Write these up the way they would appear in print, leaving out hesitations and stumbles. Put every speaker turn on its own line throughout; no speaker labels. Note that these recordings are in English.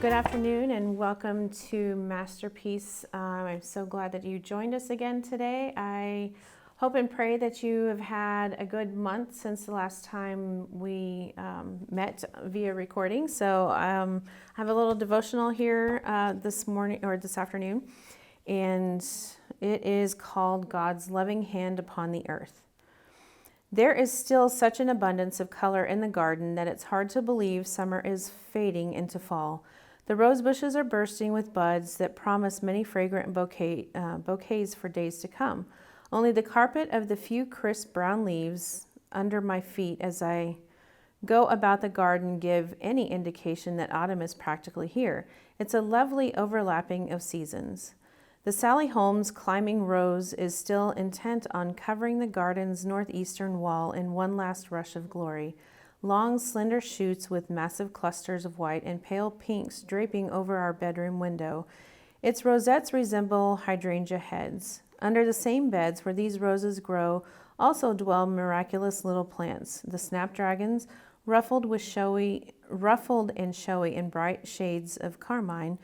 Good afternoon and welcome to Masterpiece. I'm so glad that you joined us again today. I hope and pray that you have had a good month since the last time we met via recording. So I have a little devotional here this morning or this afternoon, and it is called God's Loving Hand Upon the Earth. There is still such an abundance of color in the garden that it's hard to believe summer is fading into fall. The rose bushes are bursting with buds that promise many fragrant bouquets for days to come. Only the carpet of the few crisp brown leaves under my feet as I go about the garden give any indication that autumn is practically here. It's a lovely overlapping of seasons. The Sally Holmes climbing rose is still intent on covering the garden's northeastern wall in one last rush of glory. Long, slender shoots with massive clusters of white and pale pinks draping over our bedroom window. Its rosettes resemble hydrangea heads. Under the same beds where these roses grow also dwell miraculous little plants, the snapdragons, ruffled and showy in bright shades of carmine,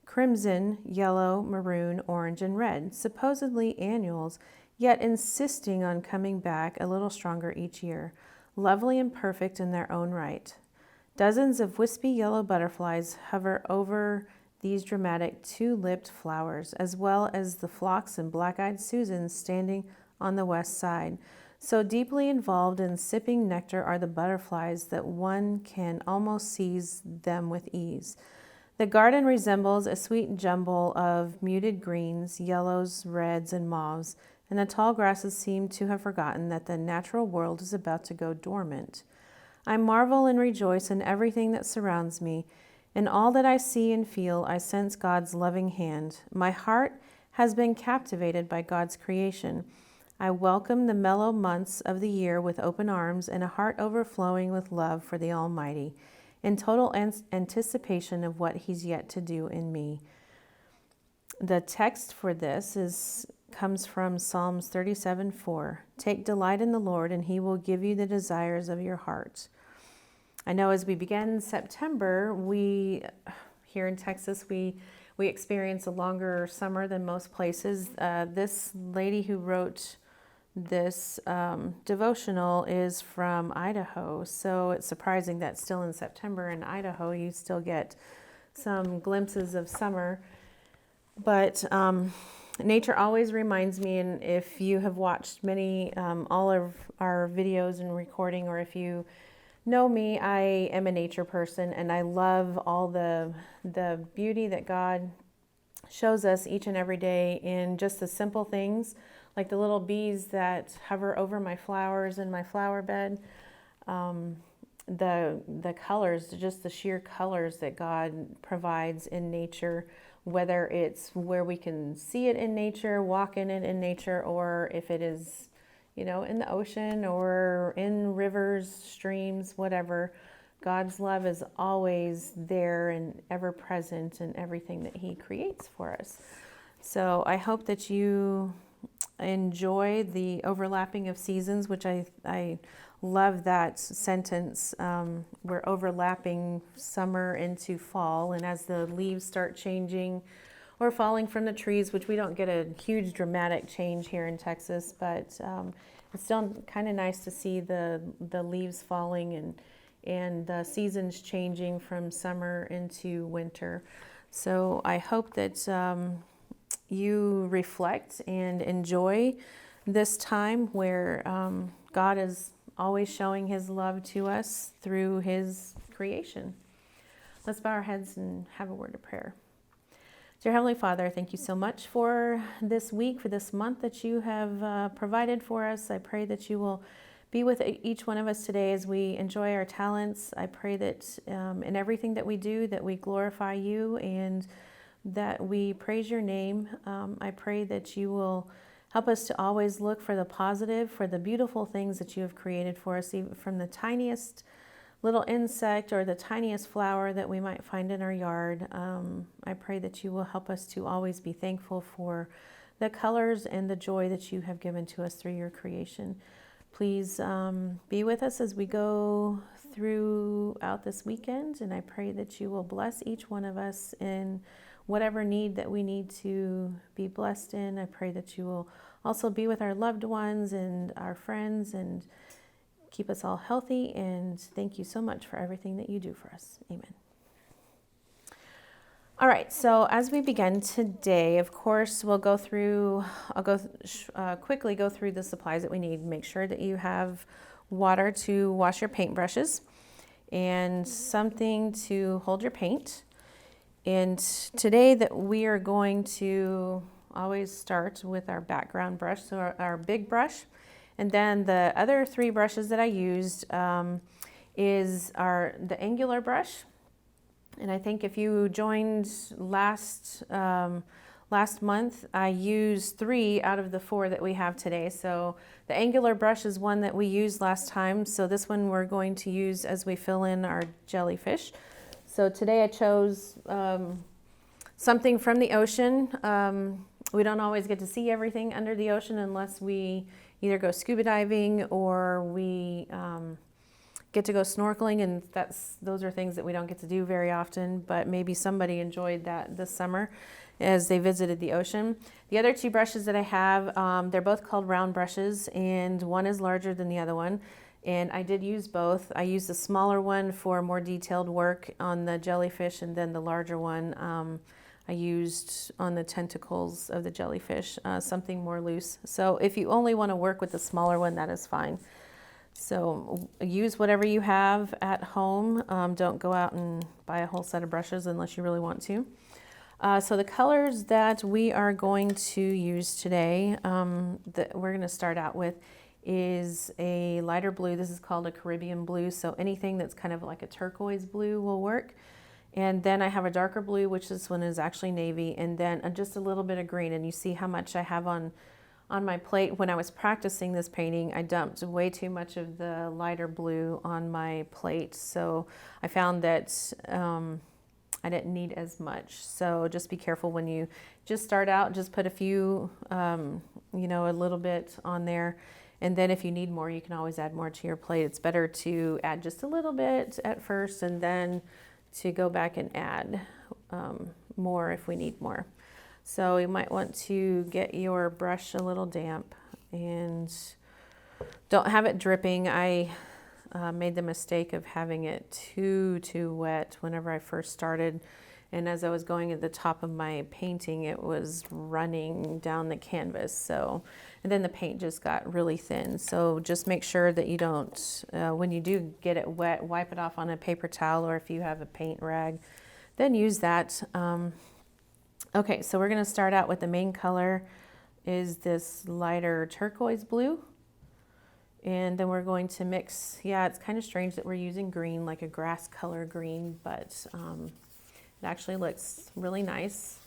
crimson, yellow, maroon, orange, and red, supposedly annuals, yet insisting on coming back a little stronger each year, lovely and perfect in their own right. Dozens of wispy yellow butterflies hover over these dramatic two-lipped flowers, as well as the phlox and black-eyed Susans standing on the west side. So deeply involved in sipping nectar are the butterflies that one can almost seize them with ease. The garden resembles a sweet jumble of muted greens, yellows, reds, and mauves, and the tall grasses seem to have forgotten that the natural world is about to go dormant. I marvel and rejoice in everything that surrounds me. In all that I see and feel, I sense God's loving hand. My heart has been captivated by God's creation. I welcome the mellow months of the year with open arms and a heart overflowing with love for the Almighty, in total anticipation of what He's yet to do in me. The text for this comes from Psalms 37:4. Take delight in the Lord, and He will give you the desires of your heart. I know as we begin September, here in Texas, we experience a longer summer than most places. This lady who wrote this devotional is from Idaho, so it's surprising that still in September in Idaho you still get some glimpses of summer. But nature always reminds me, and if you have watched all of our videos and recording, or if you know me, I am a nature person, and I love all the beauty that God shows us each and every day in just the simple things, like the little bees that hover over my flowers in my flower bed, the colors, just the sheer colors that God provides in nature, whether it's where we can see it in nature, walk in it in nature, or if it is, in the ocean or in rivers, streams, whatever. God's love is always there and ever present in everything that He creates for us. So I hope that you enjoy the overlapping of seasons, which I love that sentence. We're overlapping summer into fall, and as the leaves start changing or falling from the trees, which we don't get a huge dramatic change here in Texas, but it's still kind of nice to see the leaves falling and the seasons changing from summer into winter. So I hope that you reflect and enjoy this time where God is always showing His love to us through His creation. Let's bow our heads and have a word of prayer. Dear Heavenly Father, thank you so much for this week, for this month that you have provided for us. I pray that you will be with each one of us today as we enjoy our talents. I pray that in everything that we do, that we glorify you and that we praise your name. I pray that you will help us to always look for the positive, for the beautiful things that you have created for us, even from the tiniest little insect or the tiniest flower that we might find in our yard. I pray that you will help us to always be thankful for the colors and the joy that you have given to us through your creation. Please be with us as we go throughout this weekend, and I pray that you will bless each one of us in whatever need that we need to be blessed in. I pray that you will also be with our loved ones and our friends and keep us all healthy, and thank you so much for everything that you do for us. Amen. All right, so as we begin today, of course, I'll quickly go through the supplies that we need. Make sure that you have water to wash your paintbrushes and something to hold your paint. And today that we are going to always start with our background brush, so our big brush. And then the other 3 brushes that I used is the angular brush. And I think if you joined last month, I used 3 out of the 4 that we have today. So the angular brush is one that we used last time. So this one we're going to use as we fill in our jellyfish. So today I chose something from the ocean. We don't always get to see everything under the ocean unless we either go scuba diving or we get to go snorkeling, and those are things that we don't get to do very often, but maybe somebody enjoyed that this summer as they visited the ocean. The other 2 brushes that I have, they're both called round brushes, and one is larger than the other one, and I did use both. I used the smaller one for more detailed work on the jellyfish, and then the larger one I used on the tentacles of the jellyfish, something more loose. So if you only want to work with the smaller one, that is fine. So use whatever you have at home. Don't go out and buy a whole set of brushes unless you really want to. So the colors that we are going to use today, that we're going to start out with, is a lighter blue. This is called a Caribbean blue. So anything that's kind of like a turquoise blue will work. And then I have a darker blue, which this one is actually navy, and then just a little bit of green. And you see how much I have on my plate. When I was practicing this painting, I dumped way too much of the lighter blue on my plate. So I found that I didn't need as much. So just be careful when you just start out, just put a few, a little bit on there. And then if you need more, you can always add more to your plate. It's better to add just a little bit at first and then to go back and add more if we need more. So you might want to get your brush a little damp and don't have it dripping. I made the mistake of having it too wet whenever I first started. And as I was going at the top of my painting, it was running down the canvas. And then the paint just got really thin. So just make sure that you don't, when you do get it wet, wipe it off on a paper towel, or if you have a paint rag, then use that. Okay, so we're going to start out with the main color is this lighter turquoise blue. And then we're going to mix, it's kind of strange that we're using green, like a grass color green, but it actually looks really nice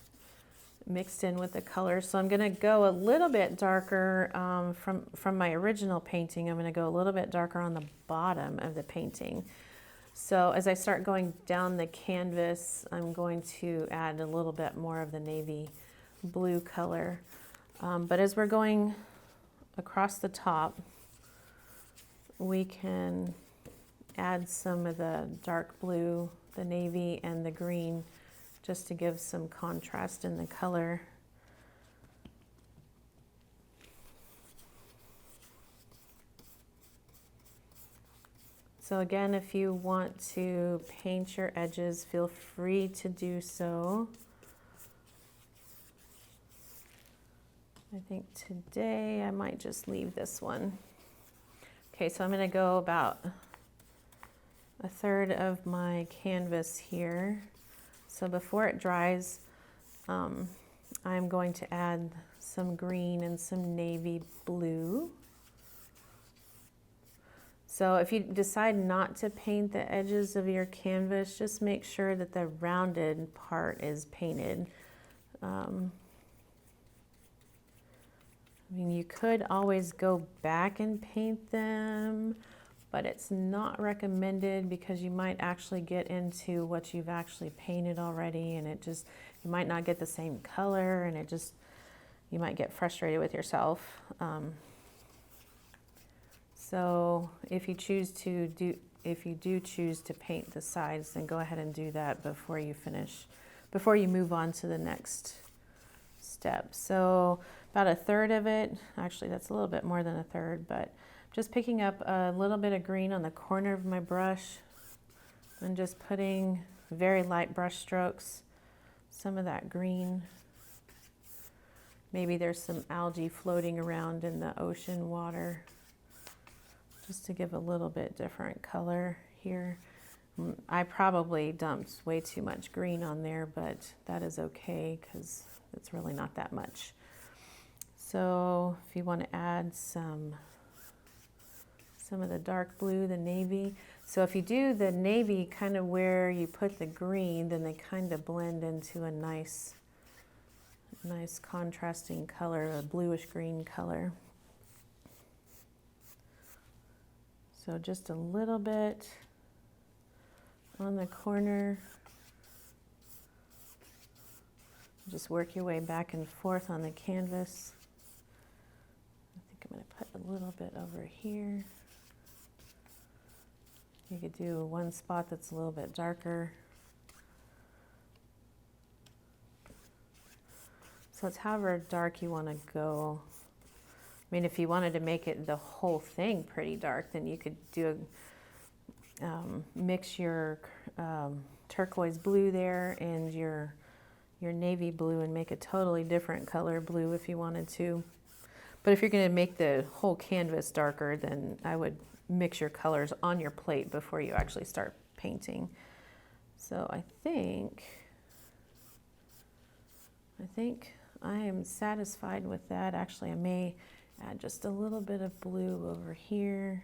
mixed in with the colors. So I'm going to go a little bit darker from my original painting. I'm going to go a little bit darker on the bottom of the painting. So as I start going down the canvas, I'm going to add a little bit more of the navy blue color. But as we're going across the top, we can add some of the dark blue, the navy, and the green just to give some contrast in the color. So again, if you want to paint your edges, feel free to do so. I think today I might just leave this one. Okay, so I'm going to go about a third of my canvas here. So before it dries, I'm going to add some green and some navy blue. So if you decide not to paint the edges of your canvas, just make sure that the rounded part is painted. You could always go back and paint them, but it's not recommended because you might actually get into what you've actually painted already, and you might not get the same color, and you might get frustrated with yourself. So if you do choose to paint the sides, then go ahead and do that before you move on to the next step. So about a third of it, actually that's a little bit more than a third, but just picking up a little bit of green on the corner of my brush and just putting very light brush strokes, some of that green. Maybe there's some algae floating around in the ocean water, just to give a little bit different color here. I probably dumped way too much green on there, but that is okay because it's really not that much. So if you want to add some of the dark blue, the navy. So if you do the navy kind of where you put the green, then they kind of blend into a nice contrasting color, a bluish green color. So just a little bit on the corner. Just work your way back and forth on the canvas. I think I'm going to put a little bit over here. You could do one spot that's a little bit darker. So it's however dark you want to go. I mean, if you wanted to make it the whole thing pretty dark, then you could do mix your turquoise blue there and your navy blue and make a totally different color blue if you wanted to. But if you're going to make the whole canvas darker, then I would mix your colors on your plate before you actually start painting. So I think I am satisfied with that. Actually, I may add just a little bit of blue over here.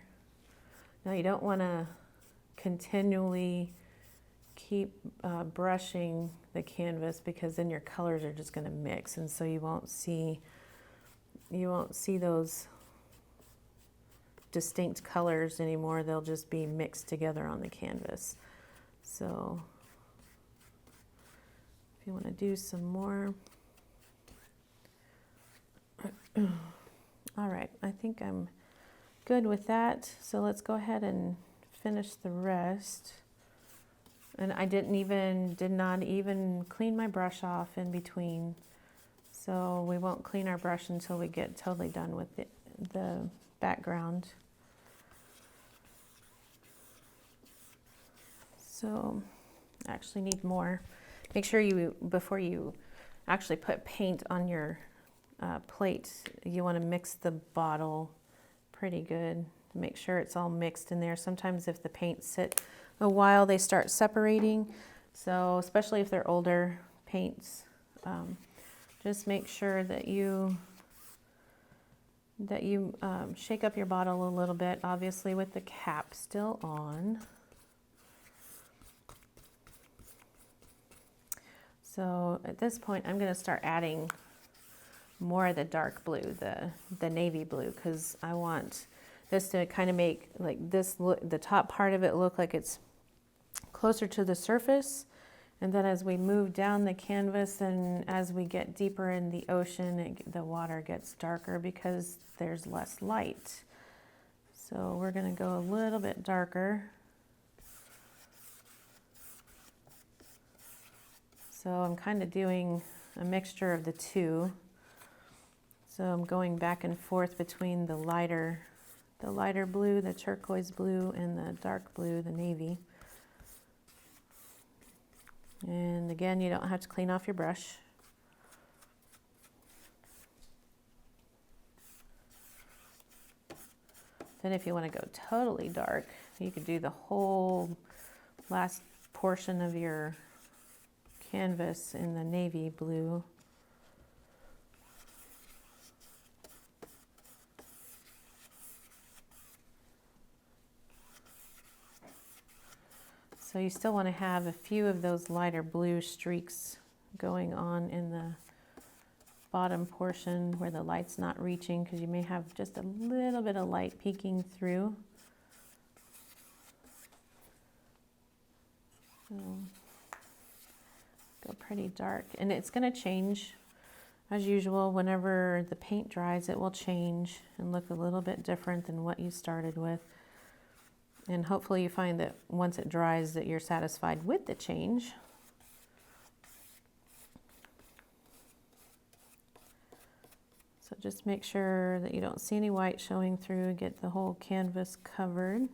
Now you don't want to continually keep brushing the canvas, because then your colors are just going to mix, and so you won't see those distinct colors anymore. They'll just be mixed together on the canvas. So if you want to do some more. All right, I think I'm good with that. So let's go ahead and finish the rest. And I did not even clean my brush off in between. So we won't clean our brush until we get totally done with the background. So I actually need more. Make sure before you actually put paint on your plate, you want to mix the bottle pretty good to make sure it's all mixed in there. Sometimes if the paint sit a while, they start separating. So especially if they're older paints, just make sure that you shake up your bottle a little bit, obviously with the cap still on. So at this point, I'm going to start adding more of the dark blue, the navy blue, because I want this to kind of make like this look, the top part of it look like it's closer to the surface. And then as we move down the canvas and as we get deeper in the ocean, the water gets darker because there's less light. So we're going to go a little bit darker. So I'm kind of doing a mixture of the two. So I'm going back and forth between the lighter blue, the turquoise blue, and the dark blue, the navy. And again, you don't have to clean off your brush. Then if you want to go totally dark, you could do the whole last portion of your canvas in the navy blue. So you still want to have a few of those lighter blue streaks going on in the bottom portion where the light's not reaching, because you may have just a little bit of light peeking through. So go pretty dark, and it's going to change As usual, whenever the paint dries, it will change and look a little bit different than what you started with. And hopefully you find that once it dries that you're satisfied with the change. So just make sure that you don't see any white showing through, get the whole canvas covered.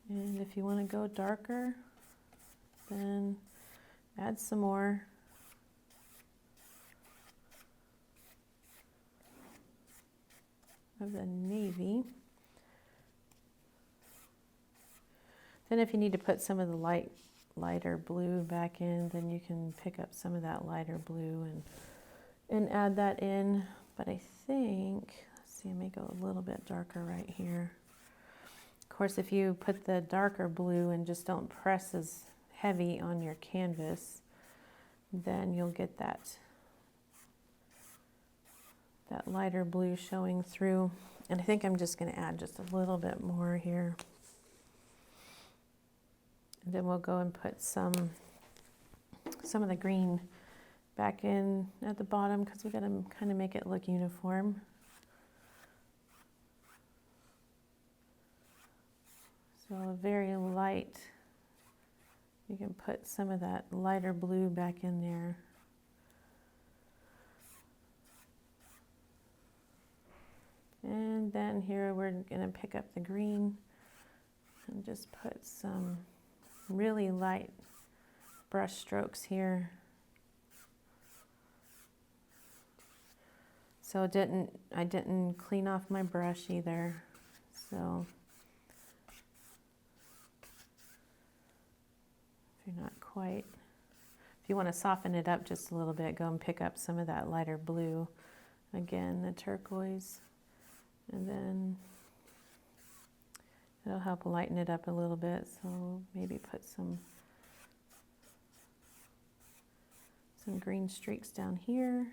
And if you want to go darker, then add some more. Of the navy. Then if you need to put some of the lighter blue back in, then you can pick up some of that lighter blue and add that in. But I think, let's see, I may go a little bit darker right here. Of course, if you put the darker blue and just don't press as heavy on your canvas, then you'll get that lighter blue showing through. And I think I'm just going to add just a little bit more here. And then we'll go and put some of the green back in at the bottom because we got to kind of make it look uniform. So very light. You can put some of that lighter blue back in there. And then here we're going to pick up the green and just put some really light brush strokes here. So I didn't clean off my brush either. So if you're not quite, if you want to soften it up just a little bit, go and pick up some of that lighter blue. Again, the turquoise. And then it'll help lighten it up a little bit. So maybe put some green streaks down here.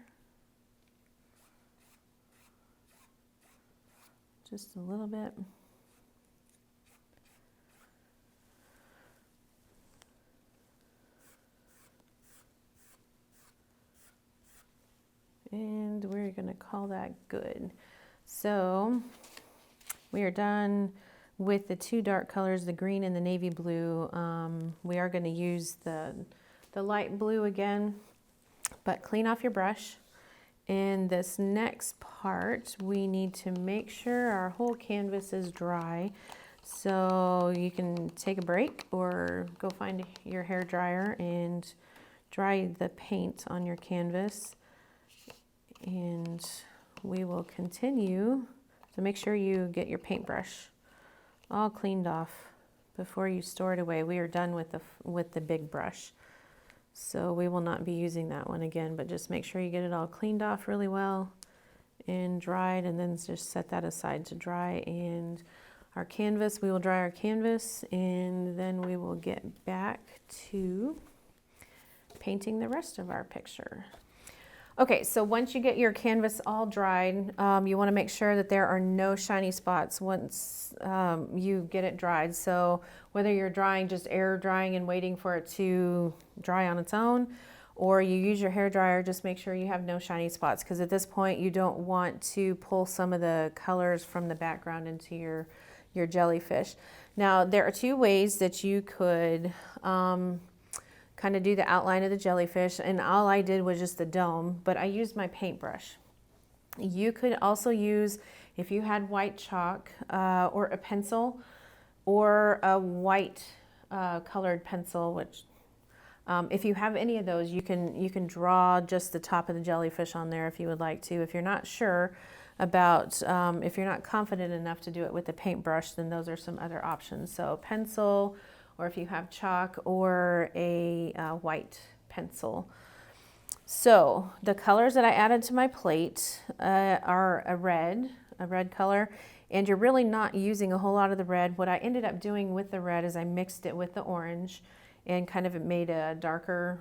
Just a little bit. And we're going to call that good. So we are done with the two dark colors, the green and the navy blue. We are going to use the light blue again, but clean off your brush. In this next part, we need to make sure our whole canvas is dry. So you can take a break or go find your hair dryer and dry the paint on your canvas. And we will continue. So make sure you get your paintbrush all cleaned off before you store it away. We are done with the big brush. So we will not be using that one again, but just make sure you get it all cleaned off really well and dried, and then just set that aside to dry. And our canvas, we will dry our canvas, and then we will get back to painting the rest of our picture. Okay, so once you get your canvas all dried, you want to make sure that there are no shiny spots once you get it dried. So whether you're drying, just air drying and waiting for it to dry on its own, or you use your hair dryer, just make sure you have no shiny spots, because at this point you don't want to pull some of the colors from the background into your jellyfish. Now there are two ways that you could kind of do the outline of the jellyfish, and all I did was just the dome, but I used my paintbrush. You could also use, if you had white chalk or a pencil or a white colored pencil, which if you have any of those, you can draw just the top of the jellyfish on there if you would like to. If you're not sure about, if you're not confident enough to do it with the paintbrush, then those are some other options. So pencil, or if you have chalk, or a white pencil. So the colors that I added to my plate are a red color, and you're really not using a whole lot of the red. What I ended up doing with the red is I mixed it with the orange and kind of made a darker,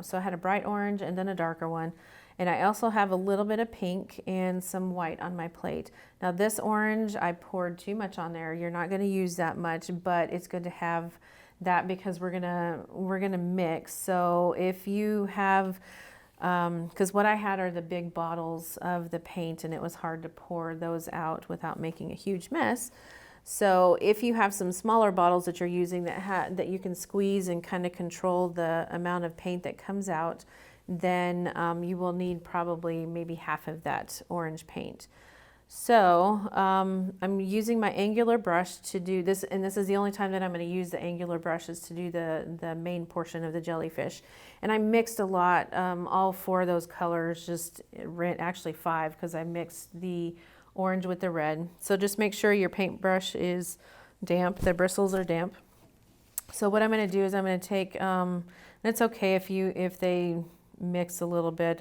so I had a bright orange and then a darker one. And I also have a little bit of pink and some white on my plate. Now this orange, I poured too much on there. You're not going to use that much, but it's good to have that because we're gonna mix. So if you have, because what I had are the big bottles of the paint, and it was hard to pour those out without making a huge mess. So if you have some smaller bottles that you're using that you can squeeze and kind of control the amount of paint that comes out, then you will need probably maybe half of that orange paint. So I'm using my angular brush to do this, and this is the only time that I'm going to use the angular brushes to do the main portion of the jellyfish. And I mixed a lot, all 4 of those colors, actually 5, because I mixed the orange with the red. So just make sure your paintbrush is damp, the bristles are damp. So what I'm going to do is I'm going to take, and it's okay if they mix a little bit.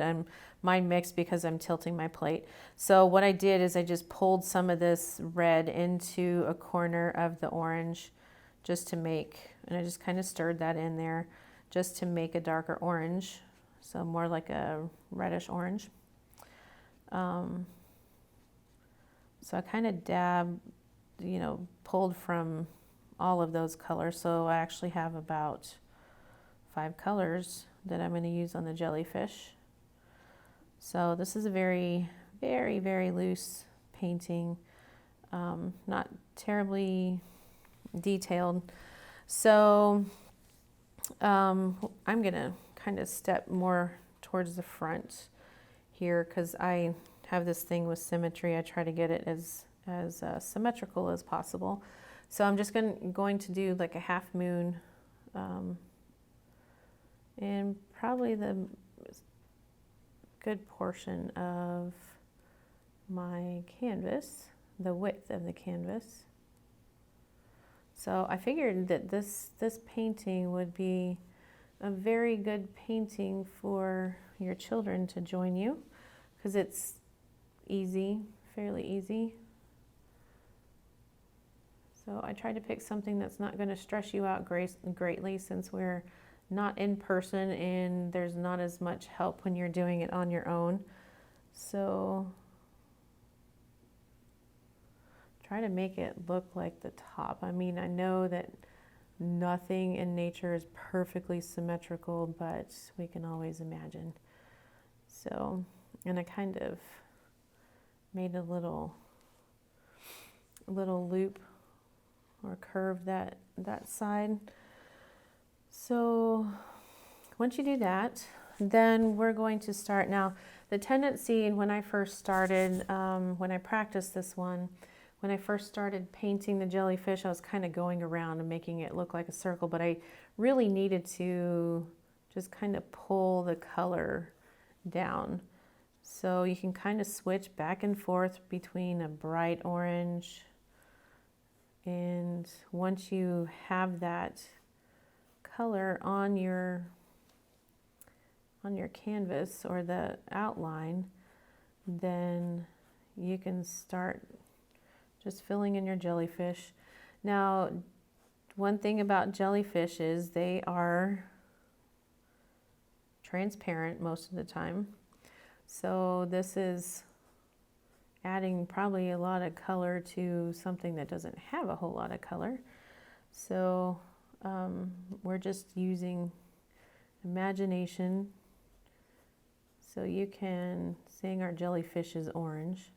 Mine mixed because I'm tilting my plate. So what I did is I just pulled some of this red into a corner of the orange just to make, and I just kind of stirred that in there just to make a darker orange. So more like a reddish orange. So I kind of pulled from all of those colors. So I actually have about 5 colors that I'm going to use on the jellyfish. So this is a very, very, very loose painting, not terribly detailed. So I'm going to kind of step more towards the front here because I have this thing with symmetry. I try to get it as symmetrical as possible. So I'm just going to do like a half moon and probably the good portion of my canvas, the width of the canvas. So I figured that this painting would be a very good painting for your children to join you because it's easy, fairly easy. So I tried to pick something that's not going to stress you out greatly since we're not in person and there's not as much help when you're doing it on your own. So try to make it look like the top. I mean, I know that nothing in nature is perfectly symmetrical, but we can always imagine. So, and I kind of made a little loop or curve that side. So once you do that, then we're going to start. Now, the tendency when I first started, when I practiced this one, when I first started painting the jellyfish, I was kind of going around and making it look like a circle, but I really needed to just kind of pull the color down. So you can kind of switch back and forth between a bright orange, and once you have that color on your canvas or the outline, then you can start just filling in your jellyfish. Now, one thing about jellyfish is they are transparent most of the time. So this is adding probably a lot of color to something that doesn't have a whole lot of color. So we're just using imagination. So you can, saying our jellyfish is orange,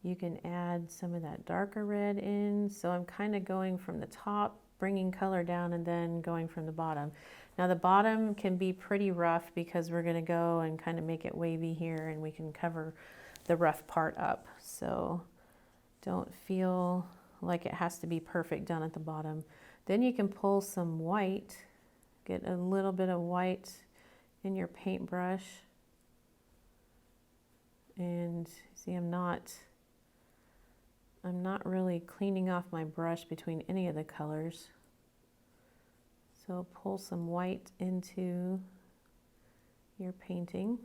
you can add some of that darker red in. So I'm kind of going from the top, bringing color down, and then going from the bottom. Now the bottom can be pretty rough because we're going to go and kind of make it wavy here, and we can cover the rough part up. So don't feel like it has to be perfect down at the bottom. Then you can pull some white, get a little bit of white in your paintbrush. And see, I'm not really cleaning off my brush between any of the colors. So pull some white into your painting.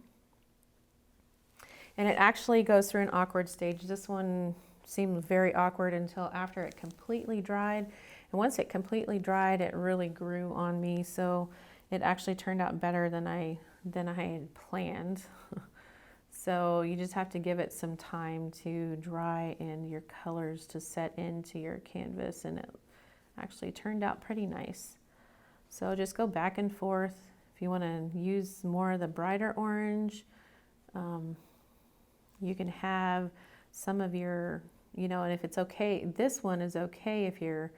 And it actually goes through an awkward stage. This one seemed very awkward until after it completely dried. And once it completely dried, it really grew on me. So it actually turned out better than I had planned. So you just have to give it some time to dry and your colors to set into your canvas, and it actually turned out pretty nice. So just go back and forth. If you want to use more of the brighter orange, you can have some of your, and if it's okay, this one is okay if your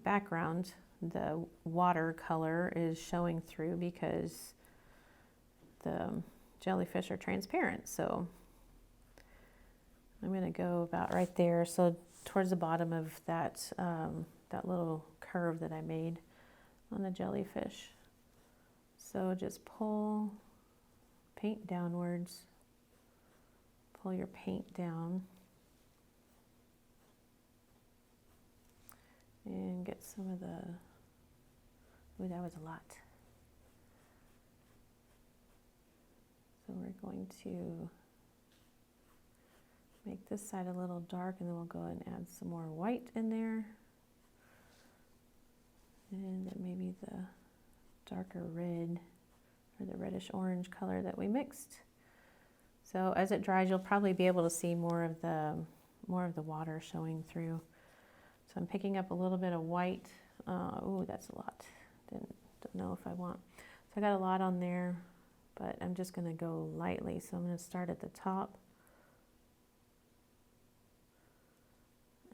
background, the watercolor is showing through because the jellyfish are transparent. So I'm going to go about right there. So towards the bottom of that, that little curve that I made on the jellyfish. So just pull, paint downwards, pull your paint down, and get some of the, ooh, that was a lot. So we're going to make this side a little dark, and then we'll go ahead and add some more white in there. And then maybe the darker red or the reddish orange color that we mixed. So as it dries, you'll probably be able to see more of the water showing through. So I'm picking up a little bit of white. Oh, that's a lot. Don't know if I want. So I got a lot on there, but I'm just going to go lightly. So I'm going to start at the top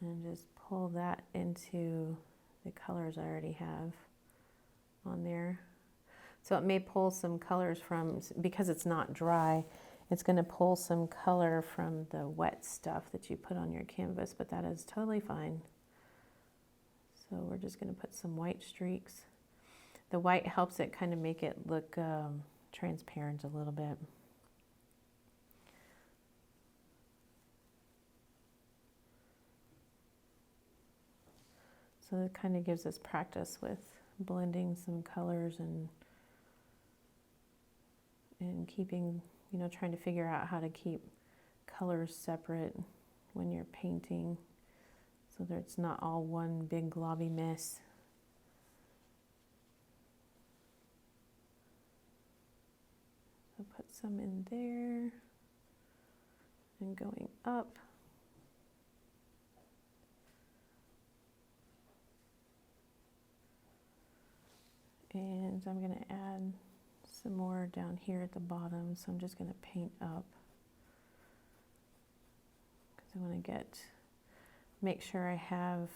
and just pull that into the colors I already have on there. So it may pull some colors from, because it's not dry, it's going to pull some color from the wet stuff that you put on your canvas, but that is totally fine. So we're just going to put some white streaks. The white helps it kind of make it look transparent a little bit. So it kind of gives us practice with blending some colors and keeping, trying to figure out how to keep colors separate when you're painting so that it's not all one big globby mess. So put some in there and going up. And I'm going to add some more down here at the bottom. So I'm just going to paint up because I want to make sure I have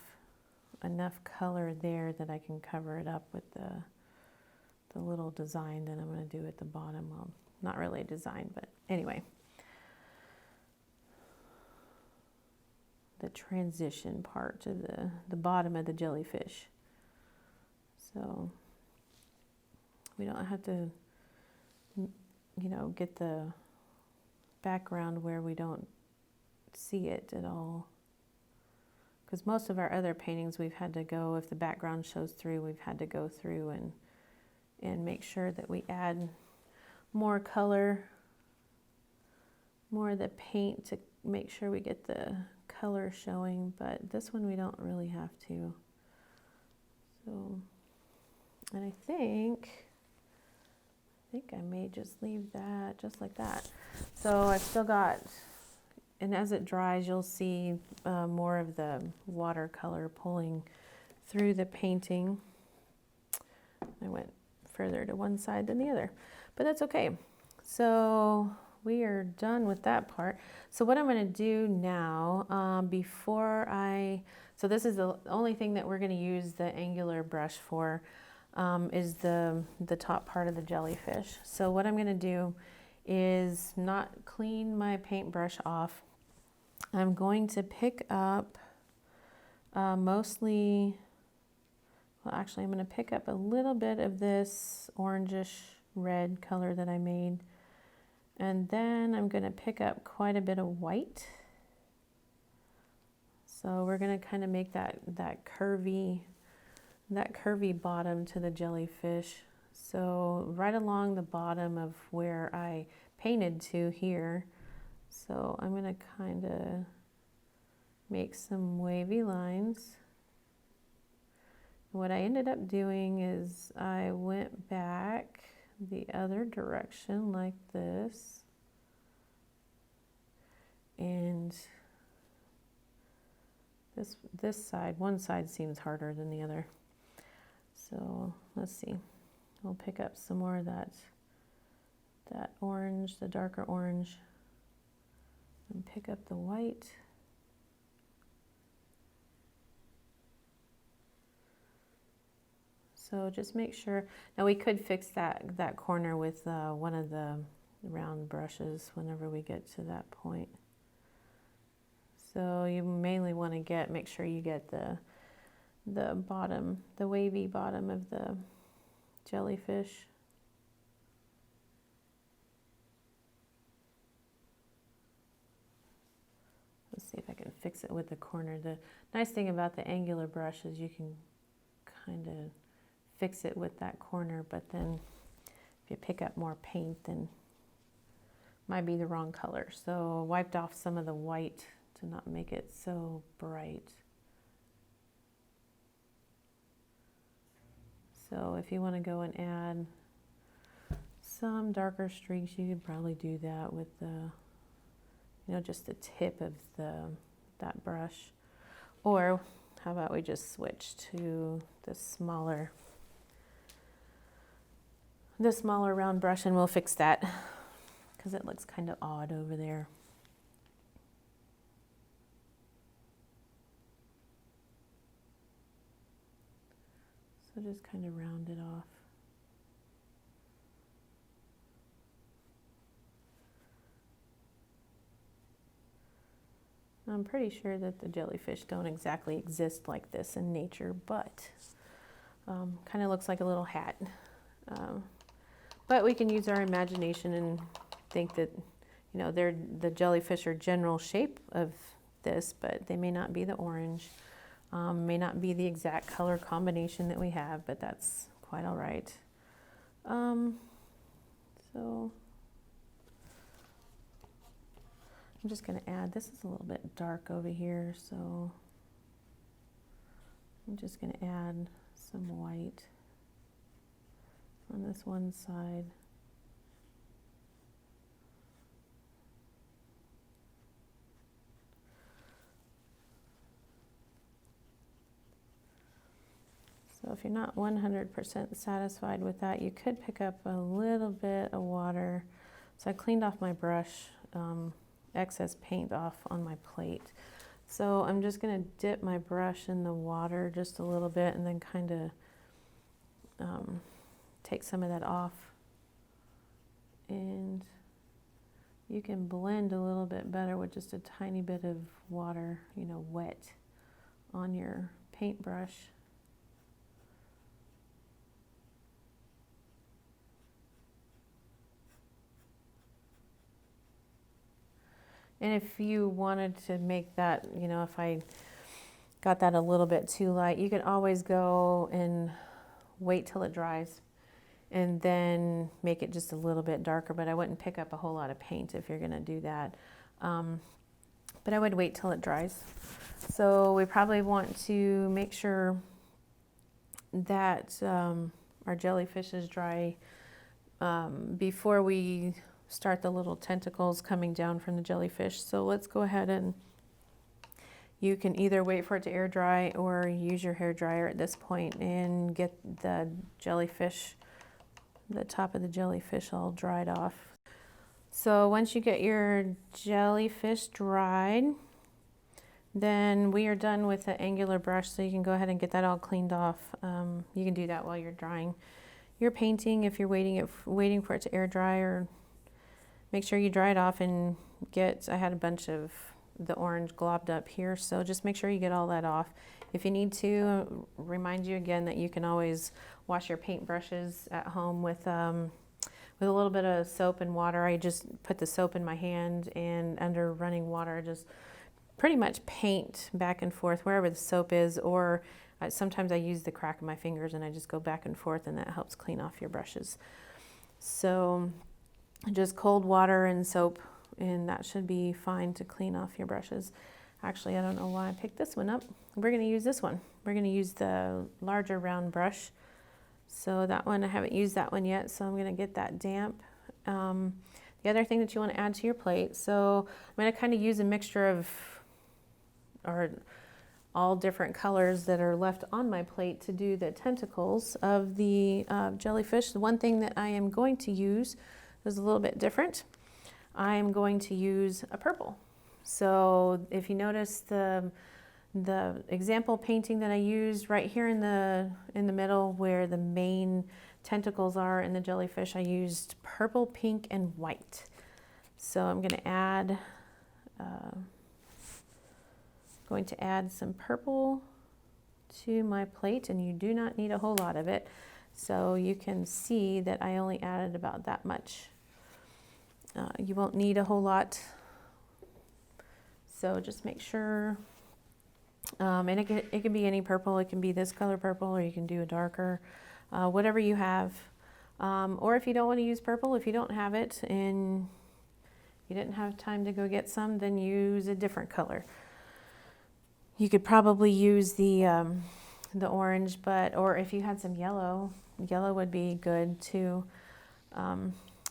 enough color there that I can cover it up with the little design that I'm going to do at the bottom. Well, not really a design, but anyway. The transition part to the bottom of the jellyfish. So we don't have to, get the background where we don't see it at all. Because most of our other paintings we've had to go, if the background shows through, we've had to go through and make sure that we add more color, more of the paint to make sure we get the color showing, but this one we don't really have to. So, and I think I may just leave that just like that. So I've still got, and as it dries, you'll see more of the watercolor pulling through the painting. I went further to one side than the other, but that's okay. So we are done with that part. So what I'm going to do now, so this is the only thing that we're going to use the angular brush for, is the top part of the jellyfish. So what I'm going to do is not clean my paintbrush off. I'm going to pick up mostly, well actually I'm going to pick up a little bit of this orangish red color that I made, and then I'm going to pick up quite a bit of white. So we're going to kind of make that curvy bottom to the jellyfish. So right along the bottom of where I painted to here. So I'm going to kind of make some wavy lines. What I ended up doing is I went back the other direction like this, and this side, one side seems harder than the other. So let's see, we'll pick up some more of that orange, the darker orange, and pick up the white. So just make sure, now we could fix that corner with one of the round brushes whenever we get to that point. So you mainly want to make sure you get the bottom, the wavy bottom of the jellyfish. Let's see if I can fix it with the corner. The nice thing about the angular brush is you can kind of fix it with that corner, but then if you pick up more paint, then it might be the wrong color. So wiped off some of the white to not make it so bright. So if you want to go and add some darker streaks, you could probably do that with just the tip of that brush. Or how about we just switch to the smaller round brush, and we'll fix that because it looks kind of odd over there. So just kind of round it off. I'm pretty sure that the jellyfish don't exactly exist like this in nature, but kind of looks like a little hat. But we can use our imagination and think that, the jellyfish are general shape of this, but they may not be the orange, may not be the exact color combination that we have, but that's quite all right. So I'm just going to add, this is a little bit dark over here, so I'm just going to add some white on this one side. So if you're not 100% satisfied with that, you could pick up a little bit of water. So I cleaned off my brush, excess paint off on my plate. So I'm just going to dip my brush in the water just a little bit and then kind of take some of that off. And you can blend a little bit better with just a tiny bit of water, wet on your paintbrush. And if you wanted to make that, if I got that a little bit too light, you could always go and wait till it dries and then make it just a little bit darker, but I wouldn't pick up a whole lot of paint if you're gonna do that. But I would wait till it dries. So we probably want to make sure that our jellyfish is dry before we start the little tentacles coming down from the jellyfish. So let's go ahead and you can either wait for it to air dry or use your hair dryer at this point and get the jellyfish, the top of the jellyfish all dried off. So once you get your jellyfish dried, then we are done with the angular brush, so you can go ahead and get that all cleaned off. You can do that while you're drying your painting if you're waiting for it to air dry, or make sure you dry it off and I had a bunch of the orange globbed up here, so just make sure you get all that off. If you need to, remind you again that you can always wash your paint brushes at home with a little bit of soap and water. I just put the soap in my hand and under running water, I just pretty much paint back and forth wherever the soap is, or sometimes I use the crack of my fingers and I just go back and forth, and that helps clean off your brushes. So just cold water and soap, and that should be fine to clean off your brushes. Actually, I don't know why I picked this one up. We're going to use this one. We're going to use the larger round brush. So that one, I haven't used that one yet, so I'm going to get that damp. The other thing that you want to add to your plate, so I'm going to kind of use a mixture of, or all different colors that are left on my plate to do the tentacles of the jellyfish. The one thing that I am going to use is a little bit different. I'm going to use a purple. So if you notice the example painting that I used right here in the middle where the main tentacles are in the jellyfish, I used purple, pink, and white. So I'm going to add some purple to my plate, and you do not need a whole lot of it. So you can see that I only added about that much. You won't need a whole lot. So just make sure, and it can be any purple. It can be this color purple, or you can do a darker, whatever you have. Or if you don't want to use purple, if you don't have it and you didn't have time to go get some, then use a different color. You could probably use the orange, or if you had some yellow would be good too.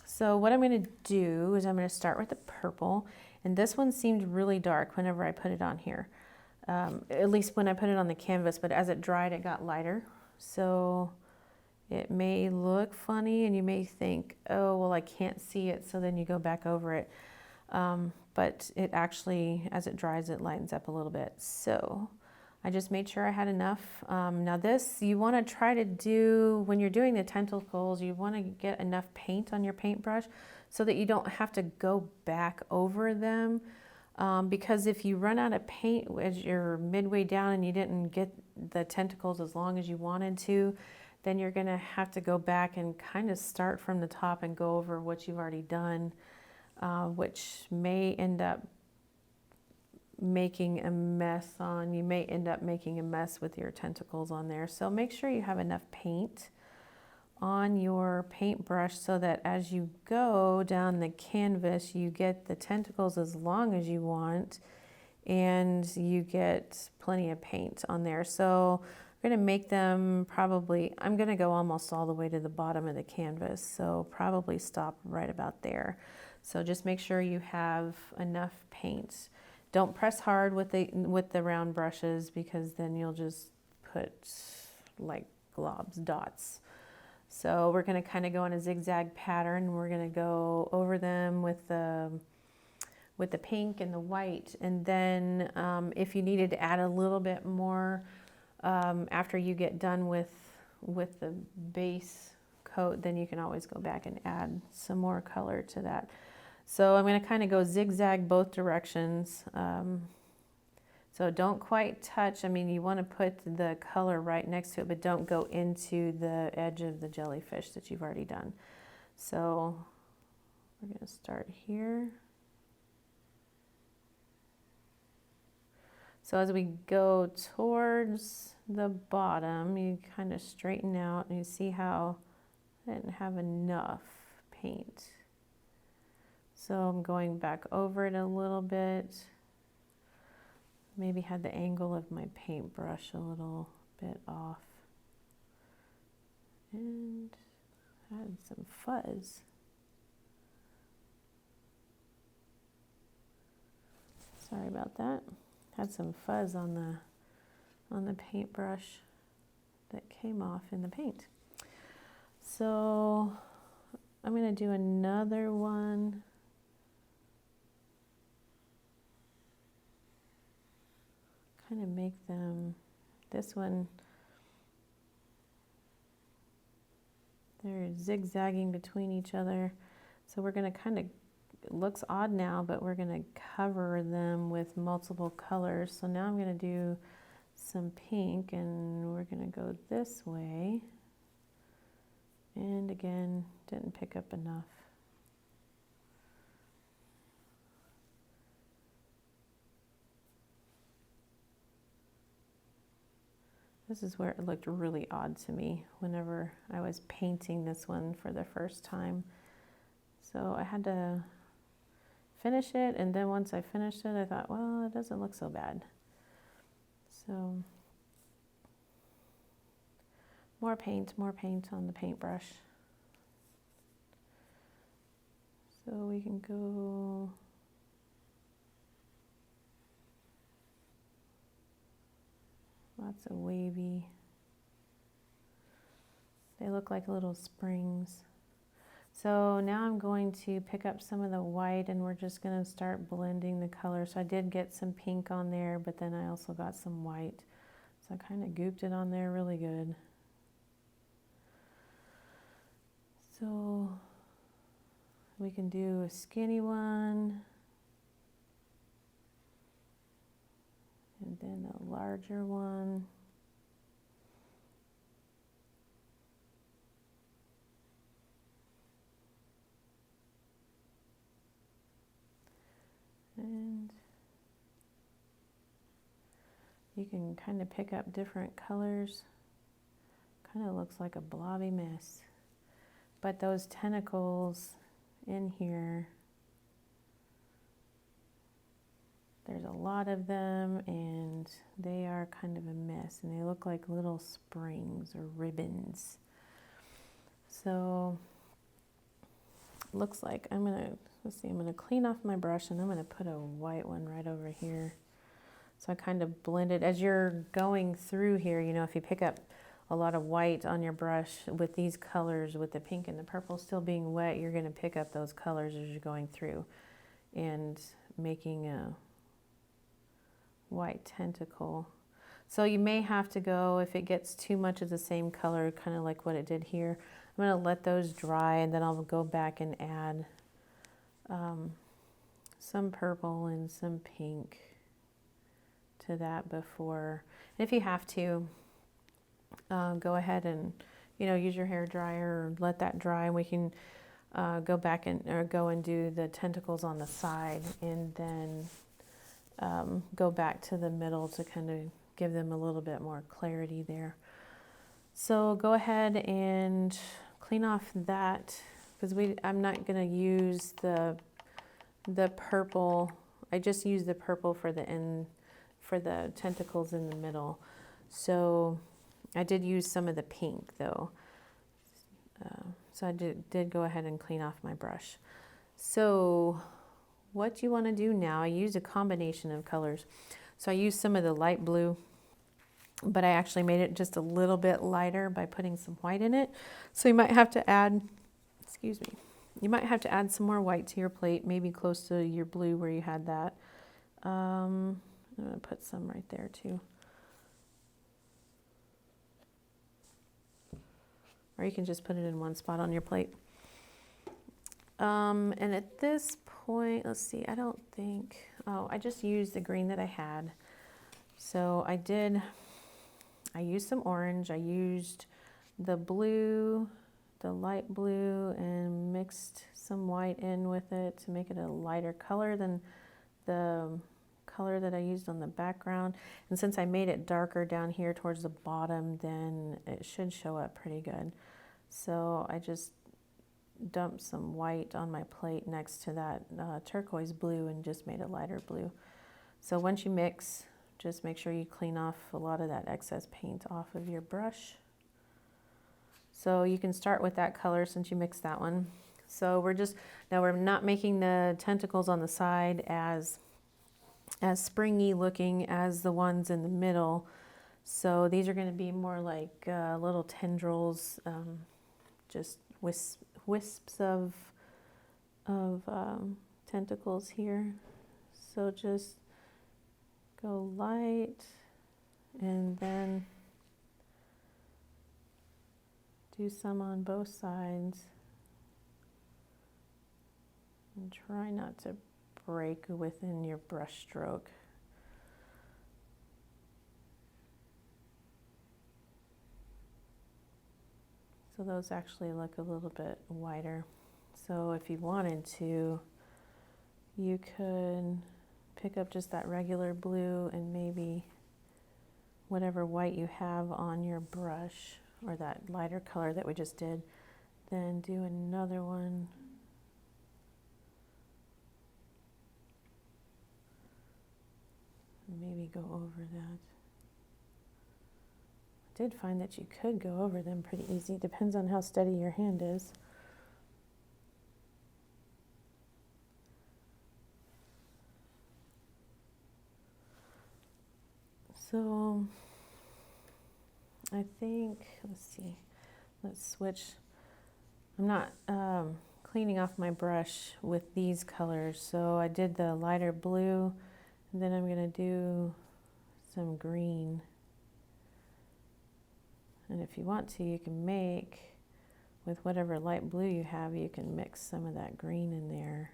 So what I'm going to do is I'm going to start with the purple, and this one seemed really dark whenever I put it on here, at least when I put it on the canvas, but as it dried it got lighter. So it may look funny and you may think, oh, well, I can't see it, so then you go back over it. But it actually, as it dries, it lightens up a little bit. So I just made sure I had enough. Now this, you want to try to do, when you're doing the tentacles, you want to get enough paint on your paintbrush so that you don't have to go back over them. Because if you run out of paint as you're midway down and you didn't get the tentacles as long as you wanted to, then you're going to have to go back and kind of start from the top and go over what you've already done. Which may end up making a mess you may end up making a mess with your tentacles on there. So make sure you have enough paint on your paintbrush so that as you go down the canvas, you get the tentacles as long as you want and you get plenty of paint on there. So I'm going to make them I'm going to go almost all the way to the bottom of the canvas. So probably stop right about there. So just make sure you have enough paint. Don't press hard with the round brushes, because then you'll just put like globs, dots. So we're going to kind of go in a zigzag pattern. We're going to go over them with the pink and the white. And then if you needed to add a little bit more after you get done with the base coat, then you can always go back and add some more color to that. So I'm going to kind of go zigzag both directions. So don't quite touch. I mean, you want to put the color right next to it, but don't go into the edge of the jellyfish that you've already done. So we're going to start here. So as we go towards the bottom, you kind of straighten out and you see how I didn't have enough paint. So I'm going back over it a little bit. Maybe had the angle of my paintbrush a little bit off. And had some fuzz. Sorry about that. Had some fuzz on the paintbrush that came off in the paint. So I'm going to do another one. Kind of make them, this one, they're zigzagging between each other. So we're going to kind of, it looks odd now, but we're going to cover them with multiple colors. So now I'm going to do some pink, and we're going to go this way. And again, didn't pick up enough. This is where it looked really odd to me whenever I was painting this one for the first time. So I had to finish it, and then once I finished it, I thought, well, it doesn't look so bad. So more paint on the paintbrush. So we can go Lots of wavy. They look like little springs. So now I'm going to pick up some of the white and we're just going to start blending the color. So I did get some pink on there, but then I also got some white. So I kind of gooped it on there really good. So we can do a skinny one. And then a larger one. And you can kind of pick up different colors. Kind of looks like a blobby mess. But those tentacles in here, there's a lot of them and they are kind of a mess and they look like little springs or ribbons. So looks like I'm gonna clean off my brush and I'm gonna put a white one right over here. So I kind of blended as you're going through here, you know, if you pick up a lot of white on your brush with these colors, with the pink and the purple still being wet, you're gonna pick up those colors as you're going through and making a white tentacle. So you may have to go, if it gets too much of the same color, kind of like what it did here, I'm going to let those dry and then I'll go back and add some purple and some pink to that before. And if you have to, go ahead and, you know, use your hair dryer or let that dry and we can go back and go and do the tentacles on the side and then go back to the middle to kind of give them a little bit more clarity there. So go ahead and clean off that because I'm not going to use the purple. I just use the purple for the tentacles in the middle. So I did use some of the pink though. So I did go ahead and clean off my brush. So what you want to do now, I use a combination of colors. So I used some of the light blue, but I actually made it just a little bit lighter by putting some white in it. So you might have to add, you might have to add some more white to your plate, maybe close to your blue where you had that. I'm going to put some right there too. Or you can just put it in one spot on your plate. And at this point, let's see, I just used the green that I had. So I used some orange, I used the blue, the light blue, and mixed some white in with it to make it a lighter color than the color that I used on the background. And since I made it darker down here towards the bottom, then it should show up pretty good. So I just dumped some white on my plate next to that turquoise blue and just made it lighter blue. So once you mix, just make sure you clean off a lot of that excess paint off of your brush. So you can start with that color since you mixed that one. So we're not making the tentacles on the side as springy looking as the ones in the middle. So these are going to be more like little tendrils, just wisps of tentacles here. So just go light and then do some on both sides and try not to break within your brush stroke. So those actually look a little bit whiter. So if you wanted to, you could pick up just that regular blue and maybe whatever white you have on your brush or that lighter color that we just did, then do another one. Maybe go over that. I did find that you could go over them pretty easy. Depends on how steady your hand is. So I think, let's see, let's switch. I'm not cleaning off my brush with these colors, so I did the lighter blue, and then I'm gonna do some green. And if you want to, you can make, with whatever light blue you have, you can mix some of that green in there.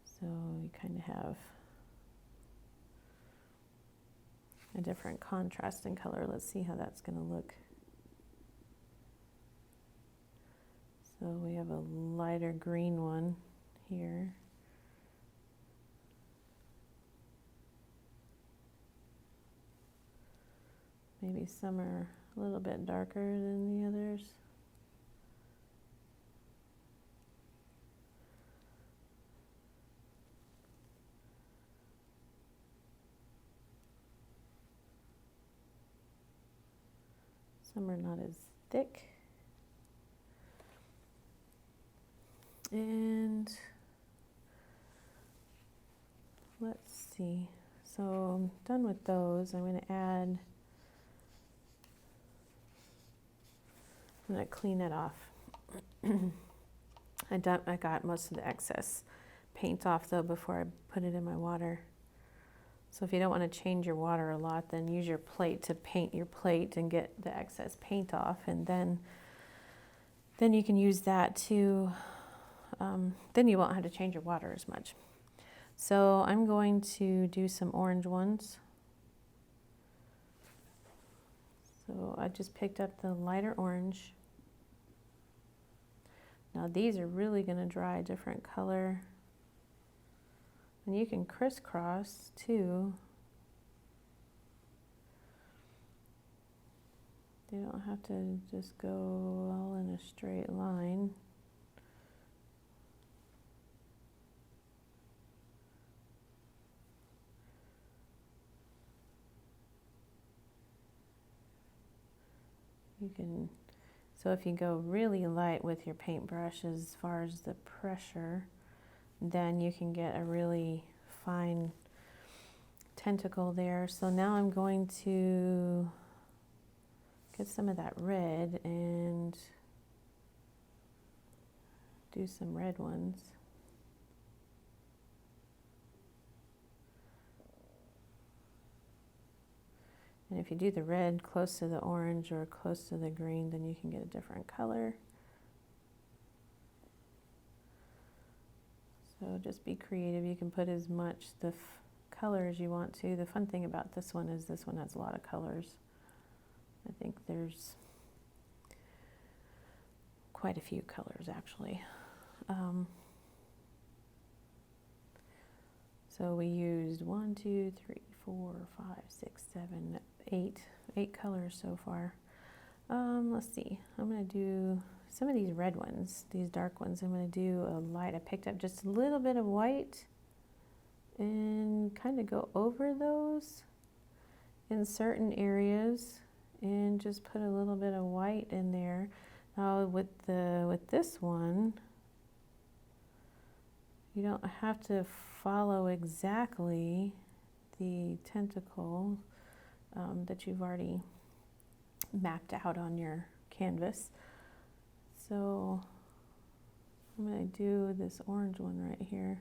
So you kind of have a different contrast in color. Let's see how that's going to look. So we have a lighter green one here. Maybe some are a little bit darker than the others. Some are not as thick. And let's see. So I'm done with those. I'm going to add, I'm going to clean it off. I got most of the excess paint off though before I put it in my water. So if you don't want to change your water a lot, then use your plate to paint your plate and get the excess paint off, and then you can use that to, then you won't have to change your water as much. So I'm going to do some orange ones. So I just picked up the lighter orange. Now these are really going to dry a different color. And you can crisscross too. You don't have to just go all in a straight line. You can, so if you go really light with your paintbrush as far as the pressure, then you can get a really fine tentacle there. So now I'm going to get some of that red and do some red ones. And if you do the red close to the orange or close to the green, then you can get a different color. So just be creative. You can put as much the color as you want to. The fun thing about this one is this one has a lot of colors. I think there's quite a few colors actually. So we used 1, 2, 3, 4, 5, 6, 7, 8 colors so far. Let's see. I'm going to do some of these red ones, these dark ones. I'm going to do a light. I picked up just a little bit of white and kind of go over those in certain areas and just put a little bit of white in there. Now with this one, you don't have to follow exactly the tentacle that you've already mapped out on your canvas. So I'm going to do this orange one right here.